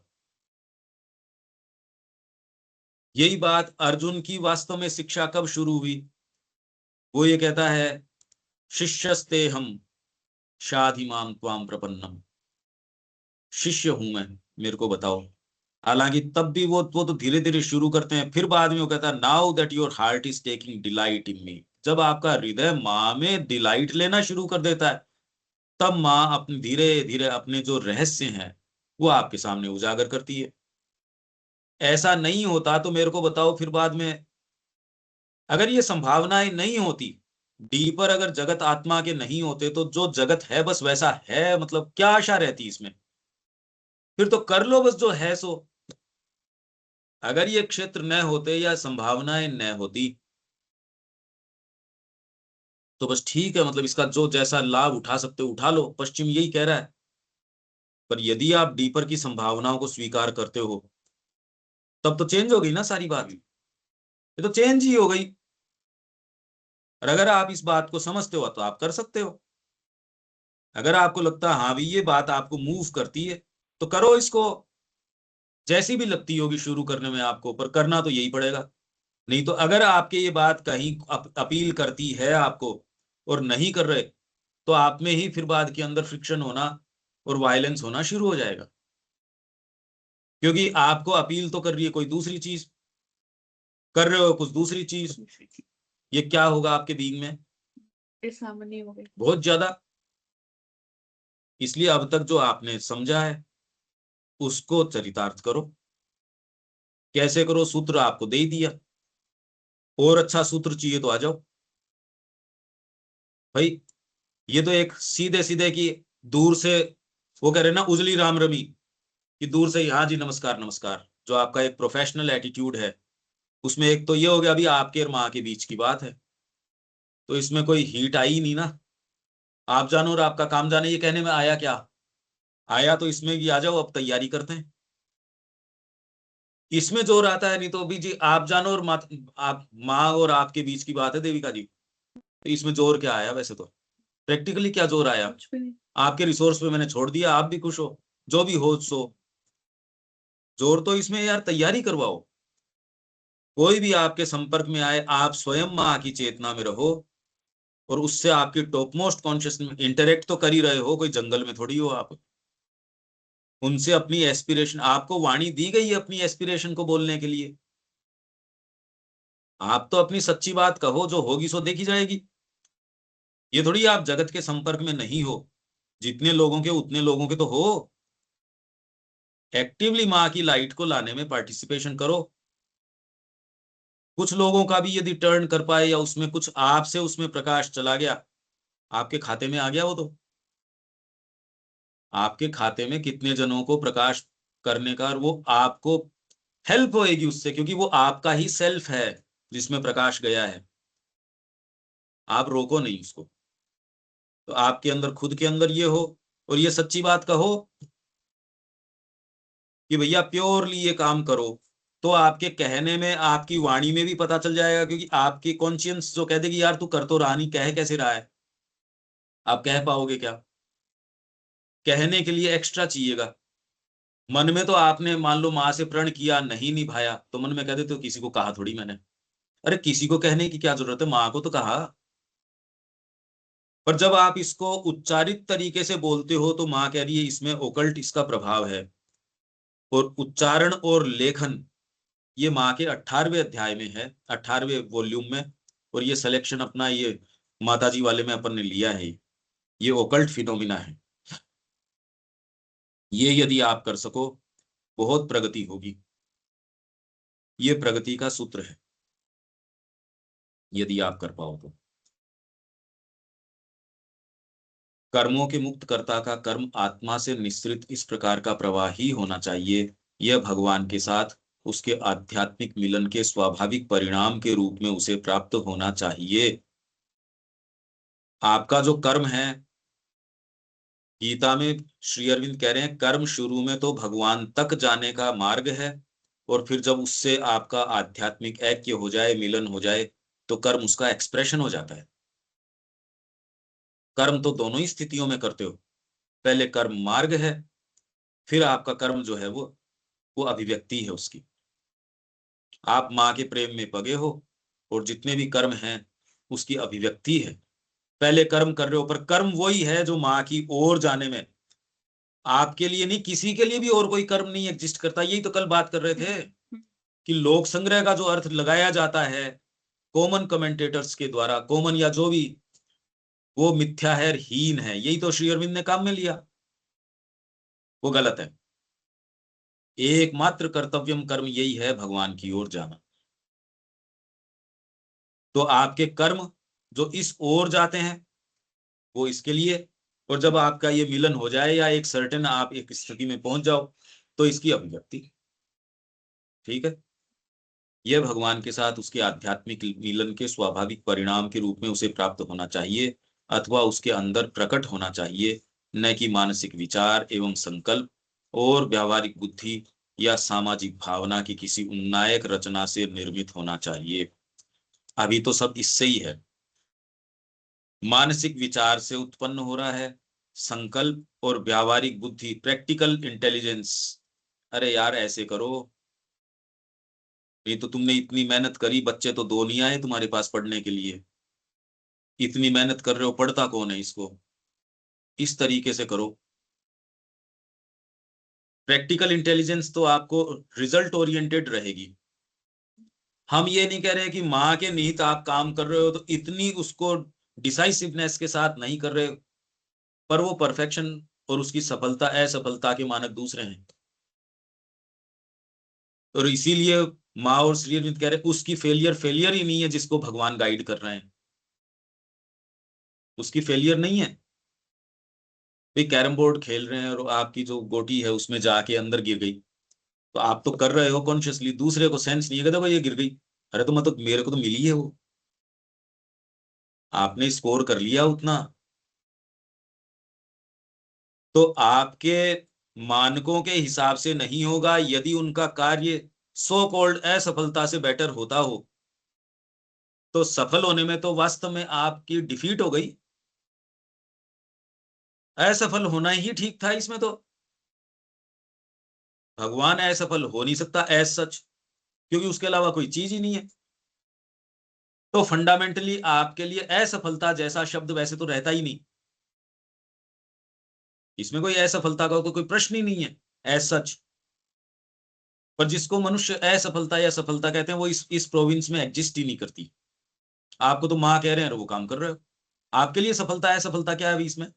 यही बात अर्जुन की वास्तव में शिक्षा कब शुरू हुई? वो ये कहता है शिष्यस्ते हम शाधिमाम त्वाम प्रपन्नम, शिष्य हूं मैं, मेरे को बताओ। हालांकि तब भी वो तो धीरे धीरे शुरू करते हैं। फिर बाद में वो कहता है now that your heart is taking delight in me. जब आपका हृदय माँ में डिलाइट लेना शुरू कर देता है, तब माँ अपने धीरे धीरे अपने जो रहस्य हैं वो आपके सामने उजागर करती है। ऐसा नहीं होता तो मेरे को बताओ फिर बाद में, अगर ये संभावनाएं नहीं होती, डीपर अगर जगत आत्मा के नहीं होते, तो जो जगत है बस वैसा है, मतलब क्या आशा रहती इसमें? फिर तो कर लो बस जो है सो। अगर ये क्षेत्र न होते या संभावनाएं न होती तो बस ठीक है, मतलब इसका जो जैसा लाभ उठा सकते हो उठा लो, पश्चिम यही कह रहा है। पर यदि आप डीपर की संभावनाओं को स्वीकार करते हो, तब तो चेंज हो गई ना सारी बात, ये तो चेंज ही हो गई। और अगर आप इस बात को समझते हो तो आप कर सकते हो। अगर आपको लगता है हाँ भी ये बात आपको मूव करती है, तो करो इसको। जैसी भी लगती होगी शुरू करने में आपको, पर करना तो यही पड़ेगा। नहीं तो अगर आपके ये बात कहीं अपील करती है आपको और नहीं कर रहे, तो आप में ही फिर बाद के अंदर फ्रिक्शन होना और वायलेंस होना शुरू हो जाएगा। क्योंकि आपको अपील तो कर रही है कोई दूसरी चीज, कर रहे हो कुछ दूसरी चीज। ये क्या होगा आपके बीइंग में? सामने हो गई बहुत ज्यादा। इसलिए अब तक जो आपने समझा है उसको चरितार्थ करो। कैसे करो? सूत्र आपको दे ही दिया। और अच्छा सूत्र चाहिए तो आ जाओ भाई। ये तो एक सीधे सीधे की दूर से, वो कह रहे ना उजली राम रमी, कि दूर से हाँ जी नमस्कार नमस्कार, जो आपका एक प्रोफेशनल एटीट्यूड है, उसमें एक तो ये हो गया अभी आपके और माँ के बीच की बात है, तो इसमें कोई हीट आई नहीं ना। आप जानो और आपका काम जाने, ये कहने में आया क्या? आया तो इसमें भी आ जाओ, अब तैयारी करते हैं। इसमें जोर आता है, नहीं तो अभी जी आप जानो और आप माँ और आपके बीच की बात है देविका जी, तो इसमें जोर क्या आया? वैसे तो प्रैक्टिकली क्या जोर आया? कुछ भी नहीं। आपके रिसोर्स पे मैंने छोड़ दिया, आप भी खुश हो, जो भी हो सो। जोर तो इसमें यार तैयारी करवाओ। कोई भी आपके संपर्क में आए, आप स्वयं माँ की चेतना में रहो, और उससे आपकी टॉप मोस्ट कॉन्शियसनेस इंटरेक्ट तो कर ही रहे हो, कोई जंगल में थोड़ी हो आप। उनसे अपनी एस्पिरेशन, आपको वाणी दी गई है अपनी एस्पिरेशन को बोलने के लिए। आप तो अपनी सच्ची बात कहो, जो होगी सो देखी जाएगी। ये थोड़ी आप जगत के संपर्क में नहीं हो, जितने लोगों के उतने लोगों के तो हो। एक्टिवली माँ की लाइट को लाने में पार्टिसिपेशन करो। कुछ लोगों का भी यदि टर्न कर पाए, या उसमें कुछ आपसे उसमें प्रकाश चला गया, आपके खाते में आ गया, वो तो आपके खाते में कितने जनों को प्रकाश करने का, और वो आपको हेल्प होएगी उससे, क्योंकि वो आपका ही सेल्फ है जिसमें प्रकाश गया है। आप रोको नहीं उसको। तो आपके अंदर, खुद के अंदर ये हो, और ये सच्ची बात कहो कि भैया प्योरली ये काम करो, तो आपके कहने में, आपकी वाणी में भी पता चल जाएगा, क्योंकि आपकी कॉन्शियंस जो कह देगी यार तू कर तो रहा नहीं, कह कैसे रहा है, आप कह पाओगे क्या? कहने के लिए एक्स्ट्रा चाहिएगा। मन में तो आपने मान लो माँ से प्रण किया, नहीं निभाया, तो मन में कह देते हो किसी को कहा थोड़ी मैंने। अरे किसी को कहने की क्या जरूरत है, माँ को तो कहा। पर जब आप इसको उच्चारित तरीके से बोलते हो तो माँ कह रही है इसमें ओकल्ट इसका प्रभाव है। और उच्चारण और लेखन ये माँ के 18वें अध्याय में है, 18वें वॉल्यूम में। और ये सिलेक्शन अपना ये माताजी वाले में अपन ने लिया है। ये ओकल्ट फिनोमिना है। ये यदि आप कर सको बहुत प्रगति होगी। ये प्रगति का सूत्र है, यदि आप कर पाओ तो। कर्मों के मुक्त कर्ता का कर्म आत्मा से निश्रित इस प्रकार का प्रवाह ही होना चाहिए। यह भगवान के साथ उसके आध्यात्मिक मिलन के स्वाभाविक परिणाम के रूप में उसे प्राप्त होना चाहिए। आपका जो कर्म है, गीता में श्री अरविंद कह रहे हैं कर्म शुरू में तो भगवान तक जाने का मार्ग है, और फिर जब उससे आपका आध्यात्मिक ऐक्य हो जाए, मिलन हो जाए, तो कर्म उसका एक्सप्रेशन हो जाता है। कर्म तो दोनों ही स्थितियों में करते हो। पहले कर्म मार्ग है, फिर आपका कर्म जो है वो अभिव्यक्ति है उसकी। आप माँ के प्रेम में पगे हो, और जितने भी कर्म हैं उसकी अभिव्यक्ति है। पहले कर्म कर रहे हो, पर कर्म वही है जो माँ की ओर जाने में, आपके लिए नहीं, किसी के लिए भी और कोई कर्म नहीं एग्जिस्ट करता। यही तो कल बात कर रहे थे कि लोक संग्रह का जो अर्थ लगाया जाता है कॉमन कमेंटेटर्स के द्वारा, कॉमन या जो भी, वो मिथ्या है, हीन है। यही तो श्री अरविंद ने काम में लिया, वो गलत है। एकमात्र कर्तव्यम कर्म यही है, भगवान की ओर जाना। तो आपके कर्म जो इस ओर जाते हैं वो इसके लिए, और जब आपका ये मिलन हो जाए या एक सर्टेन आप एक स्थिति में पहुंच जाओ तो इसकी अभिव्यक्ति। ठीक है, यह भगवान के साथ उसके आध्यात्मिक मिलन के स्वाभाविक परिणाम के रूप में उसे प्राप्त होना चाहिए, अथवा उसके अंदर प्रकट होना चाहिए, न कि मानसिक विचार एवं संकल्प और व्यावहारिक बुद्धि या सामाजिक भावना की किसी उन्नायक रचना से निर्मित होना चाहिए। अभी तो सब इससे ही है, मानसिक विचार से उत्पन्न हो रहा है, संकल्प और व्यावहारिक बुद्धि, प्रैक्टिकल इंटेलिजेंस। अरे यार ऐसे करो, ये तो तुमने इतनी मेहनत करी, बच्चे तो दो नहीं आए तुम्हारे पास पढ़ने के लिए, इतनी मेहनत कर रहे हो, पढ़ता कौन है इसको? इस तरीके से करो। प्रैक्टिकल इंटेलिजेंस तो आपको रिजल्ट ओरिएंटेड रहेगी। हम ये नहीं कह रहे कि माँ के निहित आप काम कर रहे हो तो इतनी उसको डिसाइसिवनेस के साथ नहीं कर रहे, पर वो परफेक्शन और उसकी सफलता असफलता के मानक दूसरे हैं। और इसीलिए माँ और श्री अरविंद कह रहे उसकी फेलियर फेलियर ही नहीं है जिसको भगवान गाइड कर रहे हैं, उसकी फेलियर नहीं है। भाई कैरम बोर्ड खेल रहे हैं और आपकी जो गोटी है उसमें जाके अंदर गिर गई, तो आप तो कर रहे हो कॉन्शियसली, दूसरे को सेंस नहीं है, देखो ये गिर गई, अरे तो मतलब मेरे को तो मिली है वो, आपने स्कोर कर लिया उतना। तो आपके मानकों के हिसाब से नहीं होगा। यदि उनका कार्य सो कॉल्ड असफलता से बेटर होता हो तो सफल होने में तो वास्तव में आपकी डिफीट हो गई। असफल होना ही ठीक था इसमें तो। भगवान असफल हो नहीं सकता एज सच, क्योंकि उसके अलावा कोई चीज ही नहीं है। तो फंडामेंटली आपके लिए असफलता जैसा शब्द वैसे तो रहता ही नहीं, इसमें कोई असफलता का कोई प्रश्न ही नहीं है एज सच। पर जिसको मनुष्य असफलता या सफलता कहते हैं वो इस प्रोविंस में एग्जिस्ट ही नहीं करती। आपको तो माँ कह रहे हैं और वो काम कर रहे हो, आपके लिए सफलता असफलता क्या है अभी इसमें?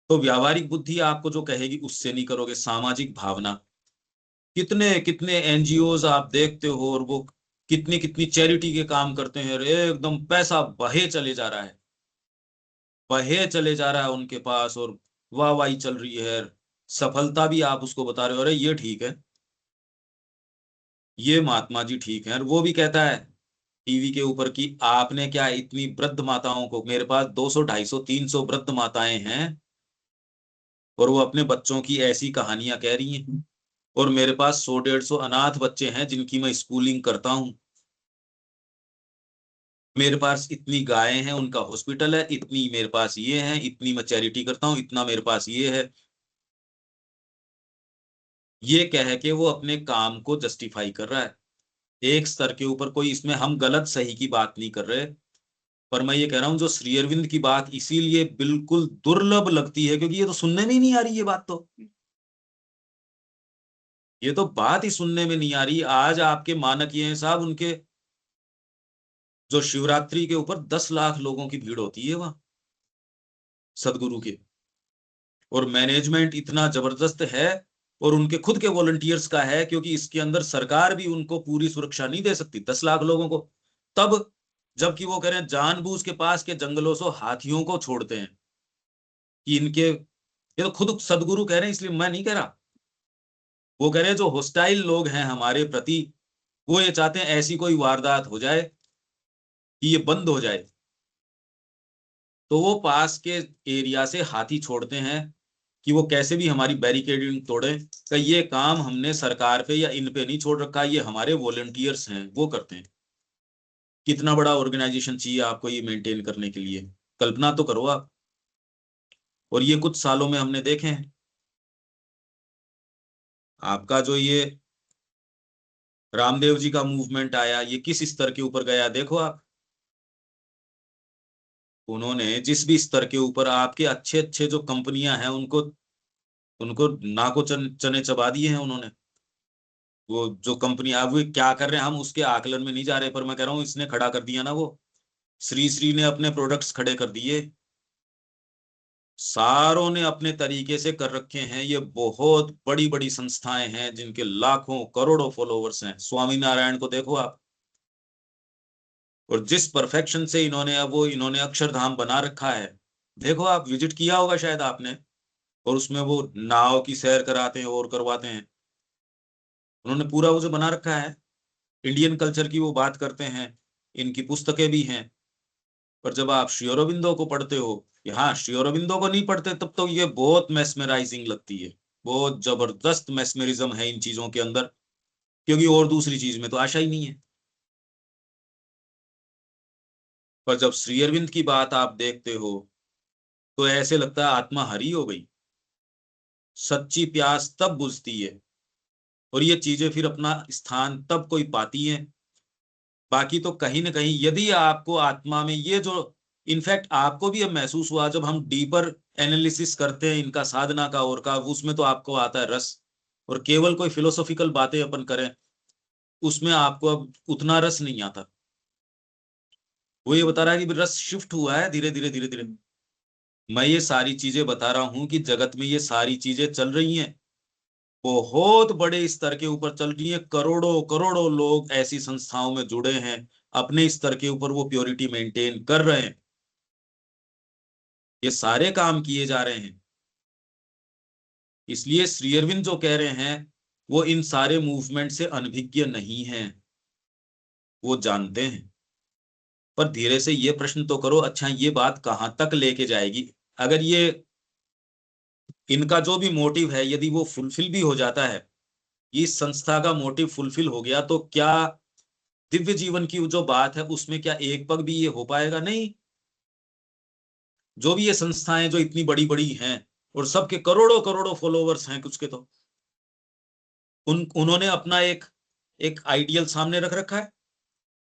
तो व्यावहारिक बुद्धि आपको जो कहेगी उससे नहीं करोगे। सामाजिक भावना, कितने कितने एनजीओज आप देखते हो और वो कितनी कितनी चैरिटी के काम करते हैं, और एकदम पैसा बहे चले जा रहा है, बहे चले जा रहा है उनके पास, और वाहवाही चल रही है, सफलता भी आप उसको बता रहे हो अरे ये ठीक है, ये महात्मा जी ठीक है। और वो भी कहता है टीवी के ऊपर कि आपने क्या इतनी वृद्ध माताओं को, मेरे पास 200 250 300 वृद्ध माताएं हैं, और वो अपने बच्चों की ऐसी कहानियां कह रही हैं। और मेरे पास 100-150 अनाथ बच्चे हैं जिनकी मैं स्कूलिंग करता हूं। मेरे पास इतनी गायें हैं, उनका हॉस्पिटल है, इतनी मेरे पास ये है, इतनी मैं चैरिटी करता हूं, इतना मेरे पास ये है। ये कह के वो अपने काम को जस्टिफाई कर रहा है। एक स्तर के ऊपर कोई, इसमें हम गलत सही की बात नहीं कर रहे, पर मैं ये कह रहा हूं जो श्री अरविंद की बात इसीलिए बिल्कुल दुर्लभ लगती है क्योंकि ये तो सुनने में ही नहीं आ रही। ये तो बात ही सुनने में नहीं आ रही। आज आपके मानक ये हैं साहब, उनके जो शिवरात्रि के ऊपर 10 लाख लोगों की भीड़ होती है वहां सदगुरु के, और मैनेजमेंट इतना जबरदस्त है और उनके खुद के वॉलंटियर्स का है, क्योंकि इसके अंदर सरकार भी उनको पूरी सुरक्षा नहीं दे सकती 10 लाख लोगों को। तब जबकि वो कह रहे हैं जानबूझ के पास के जंगलों से हाथियों को छोड़ते हैं कि इनके, ये तो खुद सदगुरु कह रहे हैं, इसलिए मैं नहीं कह रहा। वो कह रहे हैं जो होस्टाइल लोग हैं हमारे प्रति, वो ये चाहते हैं ऐसी कोई वारदात हो जाए कि ये बंद हो जाए, तो वो पास के एरिया से हाथी छोड़ते हैं कि वो कैसे भी हमारी बैरिकेडिंग तोड़े। तो ये काम हमने सरकार पे या इन पे नहीं छोड़ रखा, ये हमारे वॉलंटियर्स हैं वो करते हैं। कितना बड़ा ऑर्गेनाइजेशन चाहिए आपको ये मेंटेन करने के लिए, कल्पना तो करो आप। और ये कुछ सालों में हमने देखे हैं। आपका जो ये रामदेव जी का मूवमेंट आया, ये किस स्तर के ऊपर गया देखो आप। उन्होंने जिस भी स्तर के ऊपर आपके अच्छे अच्छे जो कंपनियां हैं उनको उनको नाको चने चबा दिए हैं उन्होंने। वो जो कंपनी अब वो क्या कर रहे हैं हम उसके आकलन में नहीं जा रहे, पर मैं कह रहा हूँ इसने खड़ा कर दिया ना, वो श्री श्री ने अपने प्रोडक्ट्स खड़े कर दिए। सारों ने अपने तरीके से कर रखे हैं। ये बहुत बड़ी बड़ी संस्थाएं हैं जिनके लाखों करोड़ों फॉलोवर्स हैं। स्वामी नारायण को देखो आप, और जिस परफेक्शन से इन्होंने अक्षरधाम बना रखा है। देखो आप, विजिट किया होगा शायद आपने, और उसमें वो नाव की सैर कराते हैं और करवाते हैं। उन्होंने पूरा वो जो बना रखा है, इंडियन कल्चर की वो बात करते हैं, इनकी पुस्तकें भी हैं। पर जब आप श्री अरबिंदो को पढ़ते हो, यहाँ श्री अरबिंदो को नहीं पढ़ते, तब तो ये बहुत मेस्मराइजिंग लगती है। बहुत जबरदस्त मेस्मरिज्म है इन चीजों के अंदर, क्योंकि और दूसरी चीज में तो आशा ही नहीं है। पर जब श्री अरविंद की बात आप देखते हो तो ऐसे लगता है आत्मा हरी हो गई। सच्ची प्यास तब बुझती है और ये चीजें फिर अपना स्थान तब कोई पाती हैं। बाकी तो कहीं ना कहीं यदि आपको आत्मा में ये जो, इनफैक्ट आपको भी अब महसूस हुआ जब हम डीपर एनालिसिस करते हैं इनका साधना का और का, उसमें तो आपको आता है रस। और केवल कोई फिलोसॉफिकल बातें अपन करें उसमें आपको अब उतना रस नहीं आता। वो ये बता रहा है कि रस शिफ्ट हुआ है धीरे धीरे धीरे धीरे। मैं ये सारी चीजें बता रहा हूं कि जगत में ये सारी चीजें चल रही हैं, बहुत बड़े स्तर के ऊपर चल रही है। करोड़ों करोड़ों लोग ऐसी संस्थाओं में जुड़े हैं, अपने स्तर के ऊपर वो प्योरिटी मेंटेन कर रहे हैं। ये सारे काम किए जा रहे हैं। इसलिए श्री अरविंद जो कह रहे हैं वो इन सारे मूवमेंट से अनभिज्ञ नहीं है, वो जानते हैं। पर धीरे से ये प्रश्न तो करो, अच्छा ये बात कहां तक लेके जाएगी। अगर ये इनका जो भी मोटिव है यदि वो फुलफिल भी हो जाता है, इस संस्था का मोटिव फुलफिल हो गया, तो क्या दिव्य जीवन की जो बात है उसमें क्या एक पग भी ये हो पाएगा? नहीं। जो भी ये संस्थाएं जो इतनी बड़ी बड़ी हैं और सबके करोड़ों करोड़ों फॉलोवर्स हैं कुछ के, तो उन्होंने अपना एक एक आइडियल सामने रख रखा है।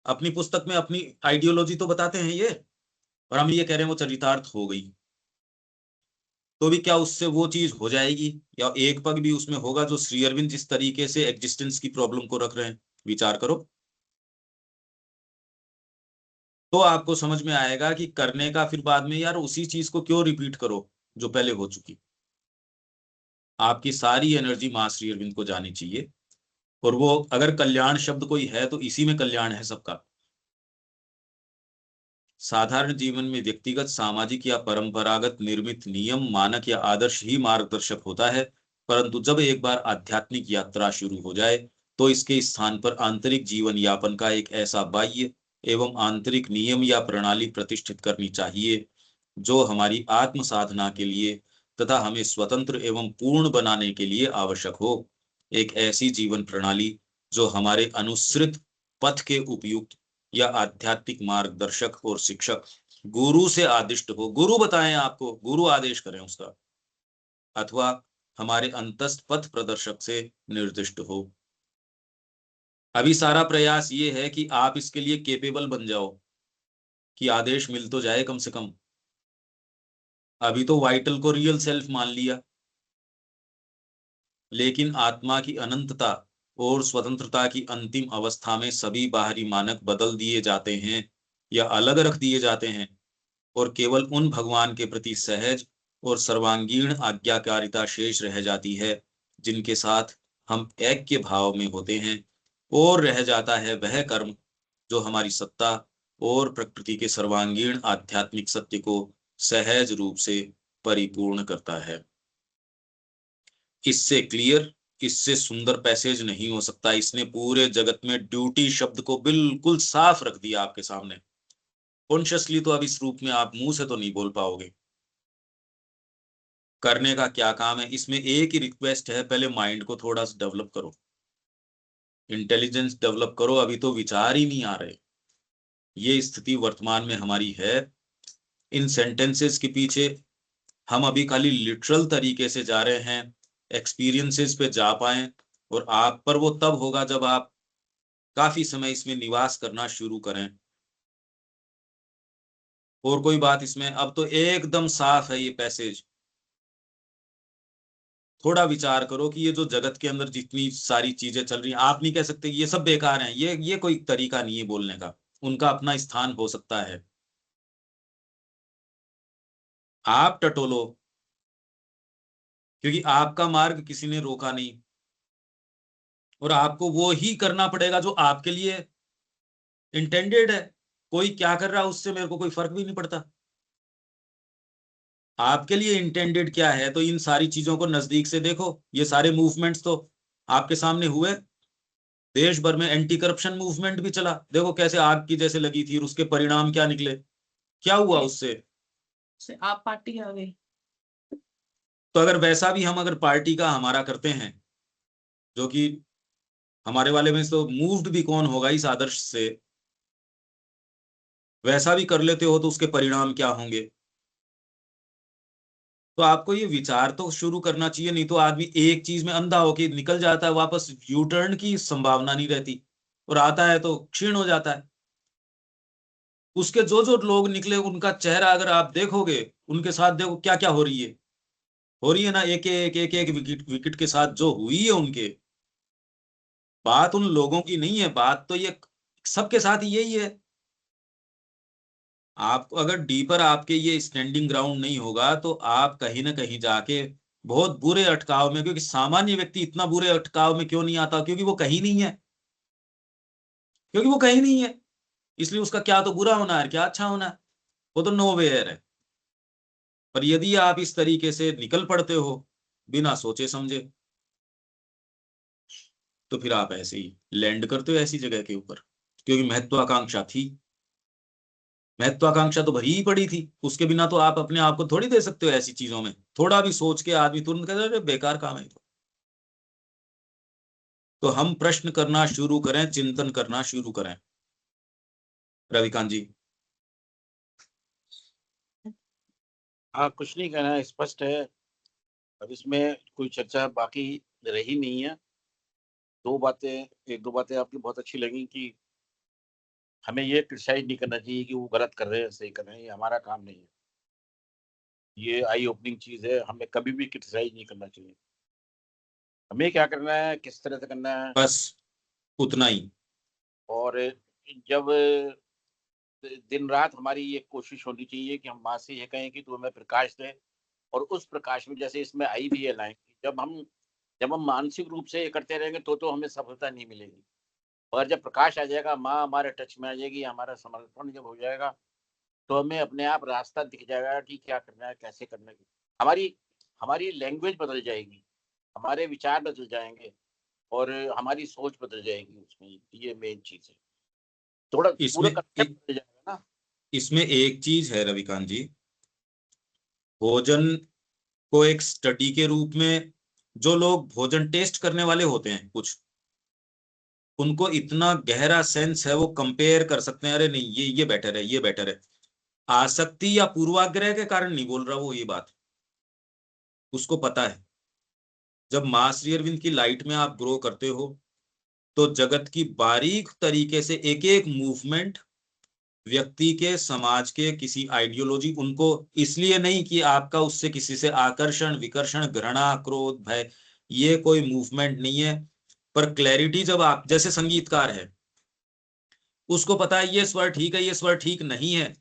अपनी पुस्तक में अपनी आइडियोलॉजी तो बताते हैं ये, और हम ये कह रहे हैं वो चरितार्थ हो गई, तो भी क्या उससे वो चीज हो जाएगी? या एक पग भी उसमें होगा जो श्री अरविंद जिस तरीके से एग्जिस्टेंस की प्रॉब्लम को रख रहे हैं? विचार करो तो आपको समझ में आएगा कि करने का फिर बाद में यार उसी चीज को क्यों रिपीट करो जो पहले हो चुकी। आपकी सारी एनर्जी मां श्री अरविंद को जानी चाहिए, और वो अगर कल्याण शब्द कोई है तो इसी में कल्याण है सबका। साधारण जीवन में व्यक्तिगत, सामाजिक या परंपरागत निर्मित नियम, मानक या आदर्श ही मार्गदर्शक होता है, परंतु जब एक बार आध्यात्मिक यात्रा शुरू हो जाए तो इसके स्थान पर आंतरिक जीवन यापन का एक ऐसा बाह्य एवं आंतरिक नियम या प्रणाली प्रतिष्ठित करनी चाहिए जो हमारी आत्म साधना के लिए तथा हमें स्वतंत्र एवं पूर्ण बनाने के लिए आवश्यक हो एक ऐसी जीवन प्रणाली जो हमारे अनुसृत पथ के उपयुक्त या आध्यात्मिक मार्गदर्शक और शिक्षक गुरु से आदिष्ट हो। गुरु बताएं आपको, गुरु आदेश करें उसका, अथवा हमारे अंतस्थ पथ प्रदर्शक से निर्दिष्ट हो। अभी सारा प्रयास ये है कि आप इसके लिए केपेबल बन जाओ कि आदेश मिल तो जाए कम से कम। अभी तो वाइटल को रियल सेल्फ मान लिया, लेकिन आत्मा की अनंतता और स्वतंत्रता की अंतिम अवस्था में सभी बाहरी मानक बदल दिए जाते हैं या अलग रख दिए जाते हैं और केवल उन भगवान के प्रति सहज और सर्वांगीण आज्ञाकारिता शेष रह जाती है जिनके साथ हम ऐक्य भाव में होते हैं, और रह जाता है वह कर्म जो हमारी सत्ता और प्रकृति के सर्वांगीण आध्यात्मिक सत्य को सहज रूप से परिपूर्ण करता है। इससे क्लियर, इससे सुंदर पैसेज नहीं हो सकता। इसने पूरे जगत में ड्यूटी शब्द को बिल्कुल साफ रख दिया आपके सामने। कॉन्शियसली तो अब इस रूप में आप मुंह से तो नहीं बोल पाओगे। करने का क्या काम है, इसमें एक ही रिक्वेस्ट है, पहले माइंड को थोड़ा सा डेवलप करो, इंटेलिजेंस डेवलप करो। अभी तो विचार ही नहीं आ रहे। ये स्थिति वर्तमान में हमारी है। इन सेंटेंसेस के पीछे हम अभी खाली लिटरल तरीके से जा रहे हैं, एक्सपीरियंसेस पे जा पाए, और आप पर वो तब होगा जब आप काफी समय इसमें निवास करना शुरू करें। और कोई बात इसमें, अब तो एकदम साफ है ये पैसेज। थोड़ा विचार करो कि ये जो जगत के अंदर जितनी सारी चीजें चल रही हैं, आप नहीं कह सकते ये सब बेकार हैं। ये कोई तरीका नहीं है बोलने का। उनका अपना स्थान हो सकता है। आप टटोलो, क्योंकि आपका मार्ग किसी ने रोका नहीं, और आपको वो ही करना पड़ेगा जो आपके लिए इंटेंडेड है। कोई क्या कर रहा है उससे मेरे को कोई फर्क भी नहीं पड़ता। आपके लिए इंटेंडेड क्या है, तो इन सारी चीजों को नजदीक से देखो। ये सारे मूवमेंट्स तो आपके सामने हुए। देश भर में एंटी करप्शन मूवमेंट भी चला, देखो कैसे आग की जैसे लगी थी, और उसके परिणाम क्या निकले, क्या हुआ उससे। आप पार्टी आ गई। तो अगर वैसा भी हम अगर पार्टी का हमारा करते हैं, जो कि हमारे वाले में तो मूव्ड भी कौन होगा इस आदर्श से, वैसा भी कर लेते हो तो उसके परिणाम क्या होंगे। तो आपको ये विचार तो शुरू करना चाहिए, नहीं तो आदमी एक चीज में अंधा होके निकल जाता है, वापस यू टर्न की संभावना नहीं रहती, और आता है तो क्षीण हो जाता है। उसके जो जो लोग निकले उनका चेहरा अगर आप देखोगे, उनके साथ देखो क्या क्या हो रही है ना, एक विकेट विकेट के साथ जो हुई है उनके। बात उन लोगों की नहीं है, बात तो ये सबके साथ यही है। आप अगर डीपर आपके ये स्टैंडिंग ग्राउंड नहीं होगा तो आप कहीं ना कहीं जाके बहुत बुरे अटकाव में, क्योंकि सामान्य व्यक्ति इतना बुरे अटकाव में क्यों नहीं आता, क्योंकि वो कहीं नहीं है, क्योंकि वो कहीं नहीं है। इसलिए उसका क्या तो बुरा होना है, क्या अच्छा होना है, वो तो नोवेयर है। पर यदि आप इस तरीके से निकल पड़ते हो बिना सोचे समझे, तो फिर आप ऐसे ही लैंड करते हो ऐसी जगह के ऊपर। क्योंकि महत्वाकांक्षा थी, महत्वाकांक्षा तो भरी ही पड़ी थी, उसके बिना तो आप अपने आप को थोड़ी दे सकते हो ऐसी चीजों में। थोड़ा भी सोच के आदमी तुरंत कहता है बेकार काम है। तो हम प्रश्न करना शुरू करें, चिंतन करना शुरू करें। रविकांत जी। हाँ, कुछ नहीं कहना है, स्पष्ट है। अब इसमें कोई चर्चा बाकी रही नहीं है। एक दो बातें आपकी बहुत अच्छी लगी कि हमें ये क्रिटिसाइज नहीं करना चाहिए कि वो गलत कर रहे हैं सही कर रहे हैं, ये हमारा काम नहीं है। ये आई ओपनिंग चीज है, हमें कभी भी क्रिटिसाइज नहीं करना चाहिए। हमें क्या करना है, किस तरह से करना है, बस उतना ही। और जब दिन रात हमारी ये कोशिश होनी चाहिए कि हम माँ से ये कहें कि तू हमें प्रकाश दे, और उस प्रकाश में जैसे इसमें आई भी है लाइन, जब हम मानसिक रूप से ये करते रहेंगे तो हमें सफलता नहीं मिलेगी। और जब प्रकाश आ जाएगा, माँ हमारे टच में आ जाएगी, हमारा समर्पण जब हो जाएगा, तो हमें अपने आप रास्ता दिख जाएगा कि क्या करना है, कैसे करना है। हमारी हमारी लैंग्वेज बदल जाएगी, हमारे विचार बदल जाएंगे, और हमारी सोच बदल जाएगी उसमें। ये मेन चीज है, थोड़ा पूरा इसमें कंसेप्ट बदल जाएगा ना। इसमें एक चीज है रविकांत जी, भोजन को एक स्टडी के रूप में, जो लोग भोजन टेस्ट करने वाले होते हैं कुछ, उनको इतना गहरा सेंस है, वो कंपेयर कर सकते हैं, अरे नहीं ये बेटर है, ये बेटर है। आसक्ति या पूर्वाग्रह के कारण नहीं बोल रहा वो ये बात, उसको पता है। जब मां श्री अरविंद की लाइट में आप ग्रो करते हो तो जगत की बारीक तरीके से एक एक मूवमेंट, व्यक्ति के, समाज के, किसी आइडियोलॉजी, उनको इसलिए नहीं कि आपका उससे किसी से आकर्षण, विकर्षण, घृणा, क्रोध, भय, ये कोई मूवमेंट नहीं है। पर क्लैरिटी, जब आप जैसे संगीतकार है, उसको पता है ये स्वर ठीक है, ये स्वर ठीक नहीं है,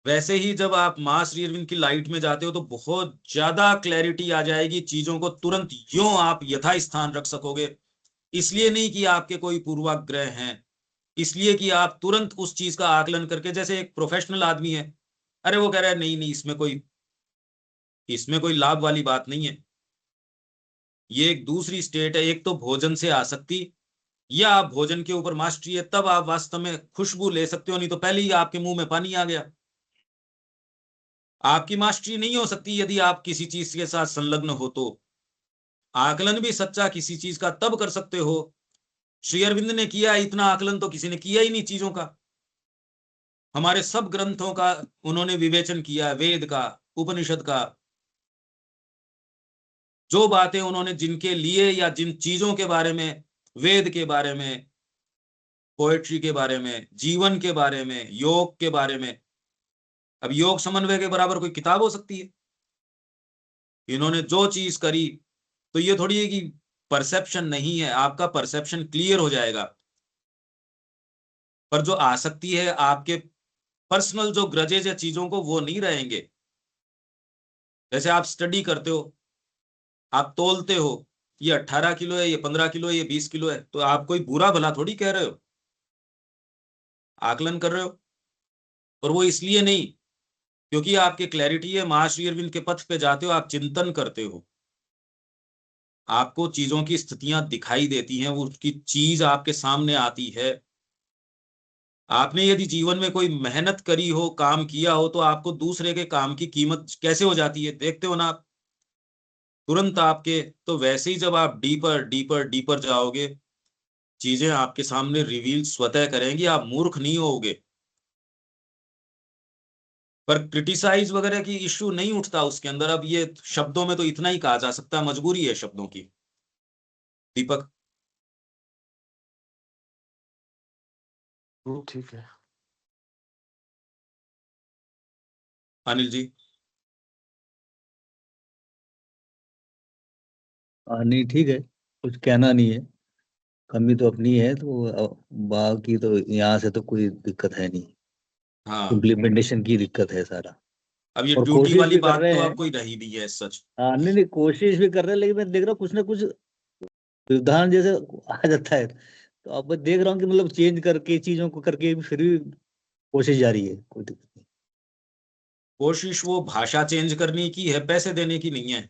वैसे ही जब आप मां श्री अरविंद की लाइट में जाते हो तो बहुत ज्यादा क्लैरिटी आ जाएगी, चीजों को तुरंत यूं आप यथा स्थान रख सकोगे। इसलिए नहीं कि आपके कोई पूर्वाग्रह हैं, इसलिए कि आप तुरंत उस चीज का आकलन करके, जैसे एक प्रोफेशनल आदमी है, अरे वो कह रहा है नहीं नहीं इसमें कोई लाभ वाली बात नहीं है। ये एक दूसरी स्टेट है। एक तो भोजन से आसक्ति, या आप भोजन के ऊपर मास्टरी है, तब आप वास्तव में खुशबू ले सकते हो, नहीं तो पहले ही आपके मुंह में पानी आ गया। आपकी मास्टरी नहीं हो सकती यदि आप किसी चीज के साथ संलग्न हो तो। आकलन भी सच्चा किसी चीज का तब कर सकते हो, श्री अरविंद ने किया इतना आकलन तो किसी ने किया ही नहीं चीजों का। हमारे सब ग्रंथों का उन्होंने विवेचन किया, वेद का, उपनिषद का, जो बातें उन्होंने जिनके लिए या जिन चीजों के बारे में, वेद के बारे में, पोएट्री के बारे में, जीवन के बारे में, योग के बारे में। अब योग समन्वय के बराबर कोई किताब हो सकती है? इन्होंने जो चीज करी, तो ये थोड़ी है कि परसेप्शन नहीं है, आपका परसेप्शन क्लियर हो जाएगा। पर जो आसक्ति है, आपके पर्सनल जो ग्रजेज या चीजों को, वो नहीं रहेंगे। जैसे आप स्टडी करते हो, आप तोलते हो, ये 18 किलो है, ये 15 किलो है, ये 20 किलो है, तो आप कोई बुरा भला थोड़ी कह रहे हो, आकलन कर रहे हो। और वो इसलिए नहीं क्योंकि आपकी क्लैरिटी है, महाश्री अरविंद के पथ पे जाते हो, आप चिंतन करते हो, आपको चीजों की स्थितियां दिखाई देती हैं, वो उसकी चीज आपके सामने आती है। आपने यदि जीवन में कोई मेहनत करी हो, काम किया हो, तो आपको दूसरे के काम की कीमत कैसे हो जाती है, देखते हो ना आप, तुरंत आपके। तो वैसे ही जब आप डीपर डीपर डीपर जाओगे, चीजें आपके सामने रिवील स्वतः करेंगी, आप मूर्ख नहीं होगे। पर क्रिटिसाइज वगैरह की इश्यू नहीं उठता उसके अंदर। अब ये शब्दों में तो इतना ही कहा जा सकता है, मजबूरी है शब्दों की। दीपक। ठीक है। अनिल जी। नहीं ठीक है, कुछ कहना नहीं है, कमी तो अपनी है, तो बाकी तो यहाँ से तो कोई दिक्कत है नहीं, हाँ, इम्प्लीमेंटेशन की दिक्कत है सारा। अब ये और ड्यूटी कोशिश वाली भी कर बात रहे तो हैं। अब कोई रही नहीं है सच। हाँ नहीं नहीं, कोशिश भी कर रहे हैं, लेकिन मैं देख रहा हूँ कुछ ना कुछ व्यवधान जैसे आ जाता है, तो अब मैं देख रहा हूँ कि मतलब चेंज करके चीजों को करके फिर भी कोशिश जारी है, कोई दिक्कत नहीं। कोशिश वो भाषा चेंज करने की है, पैसे देने की नहीं है।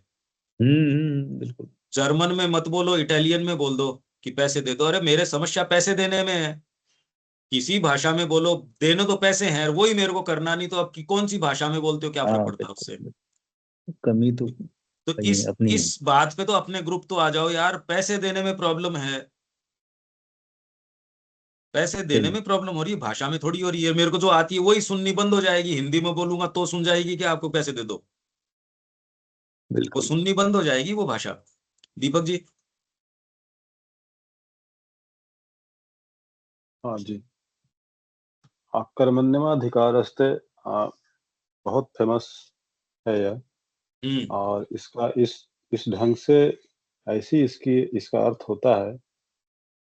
बिल्कुल। जर्मन में मत बोलो, इटालियन में बोल दो कि पैसे दे दो, अरे मेरे समस्या पैसे देने में है। किसी भाषा में बोलो, देने तो पैसे हैं, वही मेरे को करना नहीं, तो अब की कौन सी भाषा में बोलते हो, क्या फर्क हाँ पड़ता है बिल्कुल उससे। बिल्कुल। कमी तो तो सही है, अपनी है। इस बात पे तो अपने ग्रुप तो आ जाओ यार, पैसे देने में प्रॉब्लम है, पैसे देने सही। में प्रॉब्लम हो रही है, भाषा में थोड़ी हो रही है। मेरे को जो आती है वही सुननी बंद हो जाएगी, हिंदी में बोलूंगा तो सुन जाएगी कि आपको पैसे दे दो, वो बिल्कुल। सुननी बंद हो जाएगी वो भाषा। दीपक जी। हाँ जी। कर्मण्येवाधिकारस्ते बहुत फेमस है यह, और इसका इस ढंग से ऐसी इसका अर्थ होता है,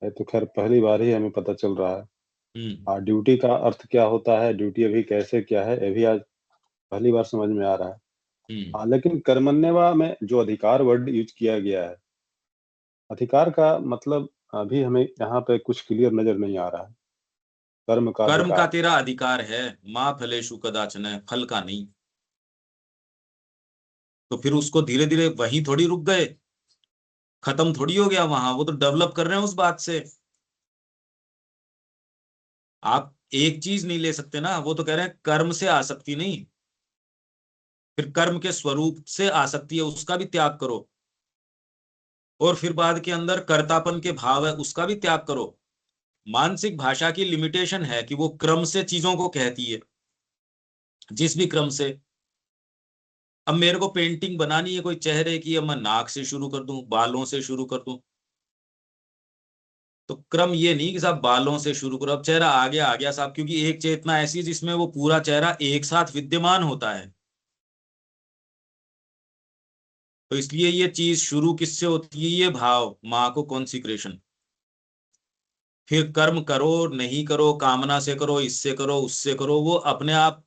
ये तो खैर पहली बार ही हमें पता चल रहा है। ड्यूटी का अर्थ क्या होता है, ड्यूटी अभी कैसे क्या है, ये भी आज पहली बार समझ में आ रहा है। लेकिन कर्मण्यवा में जो अधिकार वर्ड यूज किया गया है, अधिकार का मतलब अभी हमें यहाँ पे कुछ क्लियर नजर नहीं आ रहा है। कर्म का कर्म का अधिकार, तेरा अधिकार है, माँ फलेशु कदाचन, है फल का नहीं। तो फिर उसको धीरे धीरे वहीं थोड़ी रुक गए, खत्म थोड़ी हो गया वहां, वो तो डेवलप कर रहे हैं उस बात से। आप एक चीज नहीं ले सकते ना, वो तो कह रहे हैं कर्म से आसक्ति नहीं, फिर कर्म के स्वरूप से आसक्ति है उसका भी त्याग करो, और फिर बाद के अंदर कर्तापन के भाव है उसका भी त्याग करो। मानसिक भाषा की लिमिटेशन है कि वो क्रम से चीजों को कहती है, जिस भी क्रम से। अब मेरे को पेंटिंग बनानी है कोई चेहरे की, अब मैं नाक से शुरू कर दूं, बालों से शुरू कर दूं, तो क्रम ये नहीं कि साहब बालों से शुरू करो, अब चेहरा आ गया साहब, क्योंकि एक चेतना ऐसी है जिसमें वो पूरा चेहरा एक साथ विद्यमान होता है। तो इसलिए ये चीज शुरू किससे होती है, ये भाव, माँ को कॉन्सिक्रेशन। फिर कर्म करो नहीं करो, कामना से करो, इससे करो उससे करो, वो अपने आप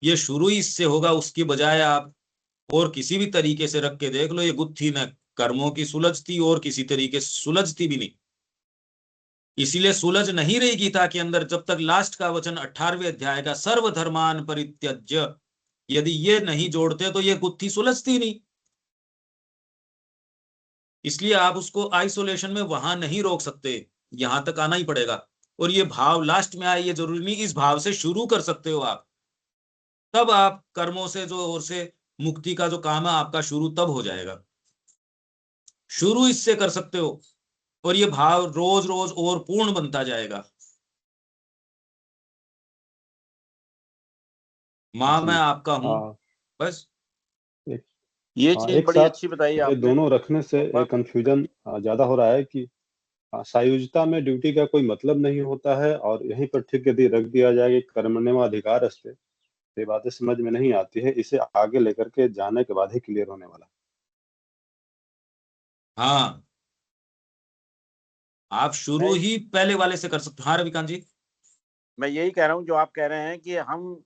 ये शुरू ही इससे होगा। उसकी बजाय आप और किसी भी तरीके से रख के देख लो, ये गुत्थी न कर्मों की सुलझती और किसी तरीके से सुलझती भी नहीं। इसीलिए सुलझ नहीं रही गीता के अंदर जब तक लास्ट का वचन 18वें अध्याय का सर्वधर्मान परित्यज्य, यदि ये नहीं जोड़ते तो ये गुत्थी सुलझती नहीं। इसलिए आप उसको आइसोलेशन में वहां नहीं रोक सकते, यहां तक आना ही पड़ेगा। और ये भाव लास्ट में आए ये जरूरी नहीं, इस भाव से शुरू कर सकते हो आप, तब आप कर्मों से जो और से मुक्ति का जो काम है आपका शुरू तब हो जाएगा। शुरू इससे कर सकते हो और ये भाव रोज रोज और पूर्ण बनता जाएगा। माँ मैं आपका हूं, बस। ये चीज एक बड़ी साथ अच्छी बताई ये आपने। दोनों रखने से कंफ्यूजन ज्यादा हो रहा है कि सायुज्यता में ड्यूटी का कोई मतलब नहीं होता है, और यहीं पर ठीक यदि रख दिया जाए कि कर्मण्येव अधिकारस्ते, ये बातें समझ में नहीं आती है। इसे आगे लेकर के जाने के बाद ही क्लियर होने वाला। हाँ, आप शुरू मैं ही पहले वाले से कर सकते। हाँ रविकांत जी, मैं यही कह रहा हूँ जो आप कह रहे हैं कि हम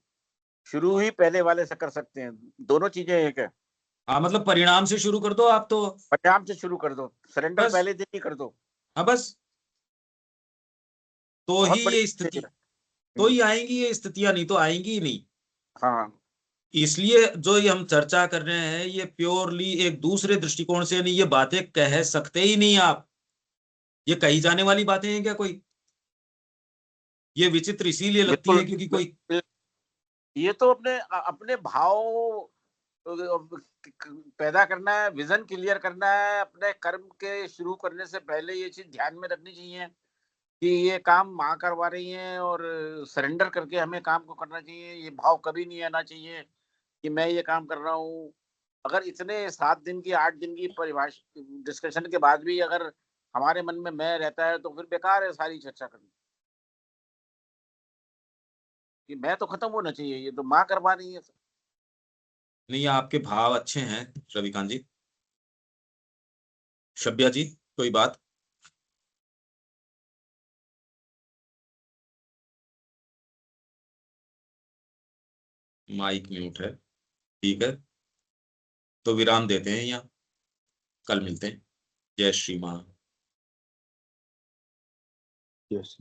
शुरू ही पहले वाले से कर सकते हैं, दोनों चीजें एक है। हाँ मतलब परिणाम से शुरू कर दो आप तो, परिणाम से शुरू कर दो, सरेंडर बस। पहले दिन ही कर दो। हाँ बस, तो ही बहुत बड़ी ये चीज़ स्थिति, है। तो ही आएंगी ये स्थितियां, नहीं तो आएंगी ही नहीं। हाँ, इसलिए जो ये हम चर्चा कर रहे हैं ये प्योरली एक दूसरे दृष्टिकोण से नहीं, ये बातें कह सकते ही नहीं आप। ये कही जाने वाली बातें हैं क्या कोई? ये विचित्र इसीलिए लगती बिल्कुल है क्योंकि कोई, ये तो अपने अपने भाव पैदा करना है, विजन क्लियर करना है। अपने कर्म के शुरू करने से पहले ये चीज ध्यान में रखनी चाहिए कि ये काम माँ करवा रही हैं और सरेंडर करके हमें काम को करना चाहिए। ये भाव कभी नहीं आना चाहिए कि मैं ये काम कर रहा हूँ। अगर इतने 7 दिन की 8 दिन की परिभाषा डिस्कशन के बाद भी अगर हमारे मन में मैं रहता है तो फिर बेकार है सारी चर्चा करनी। कि मैं तो खत्म होना चाहिए, ये तो माँ करवा रही है। नहीं आपके भाव अच्छे हैं रविकांत जी। शब्या जी कोई बात? माइक म्यूट है, ठीक है, तो विराम देते हैं यहाँ, कल मिलते हैं। जय श्री महान। यस।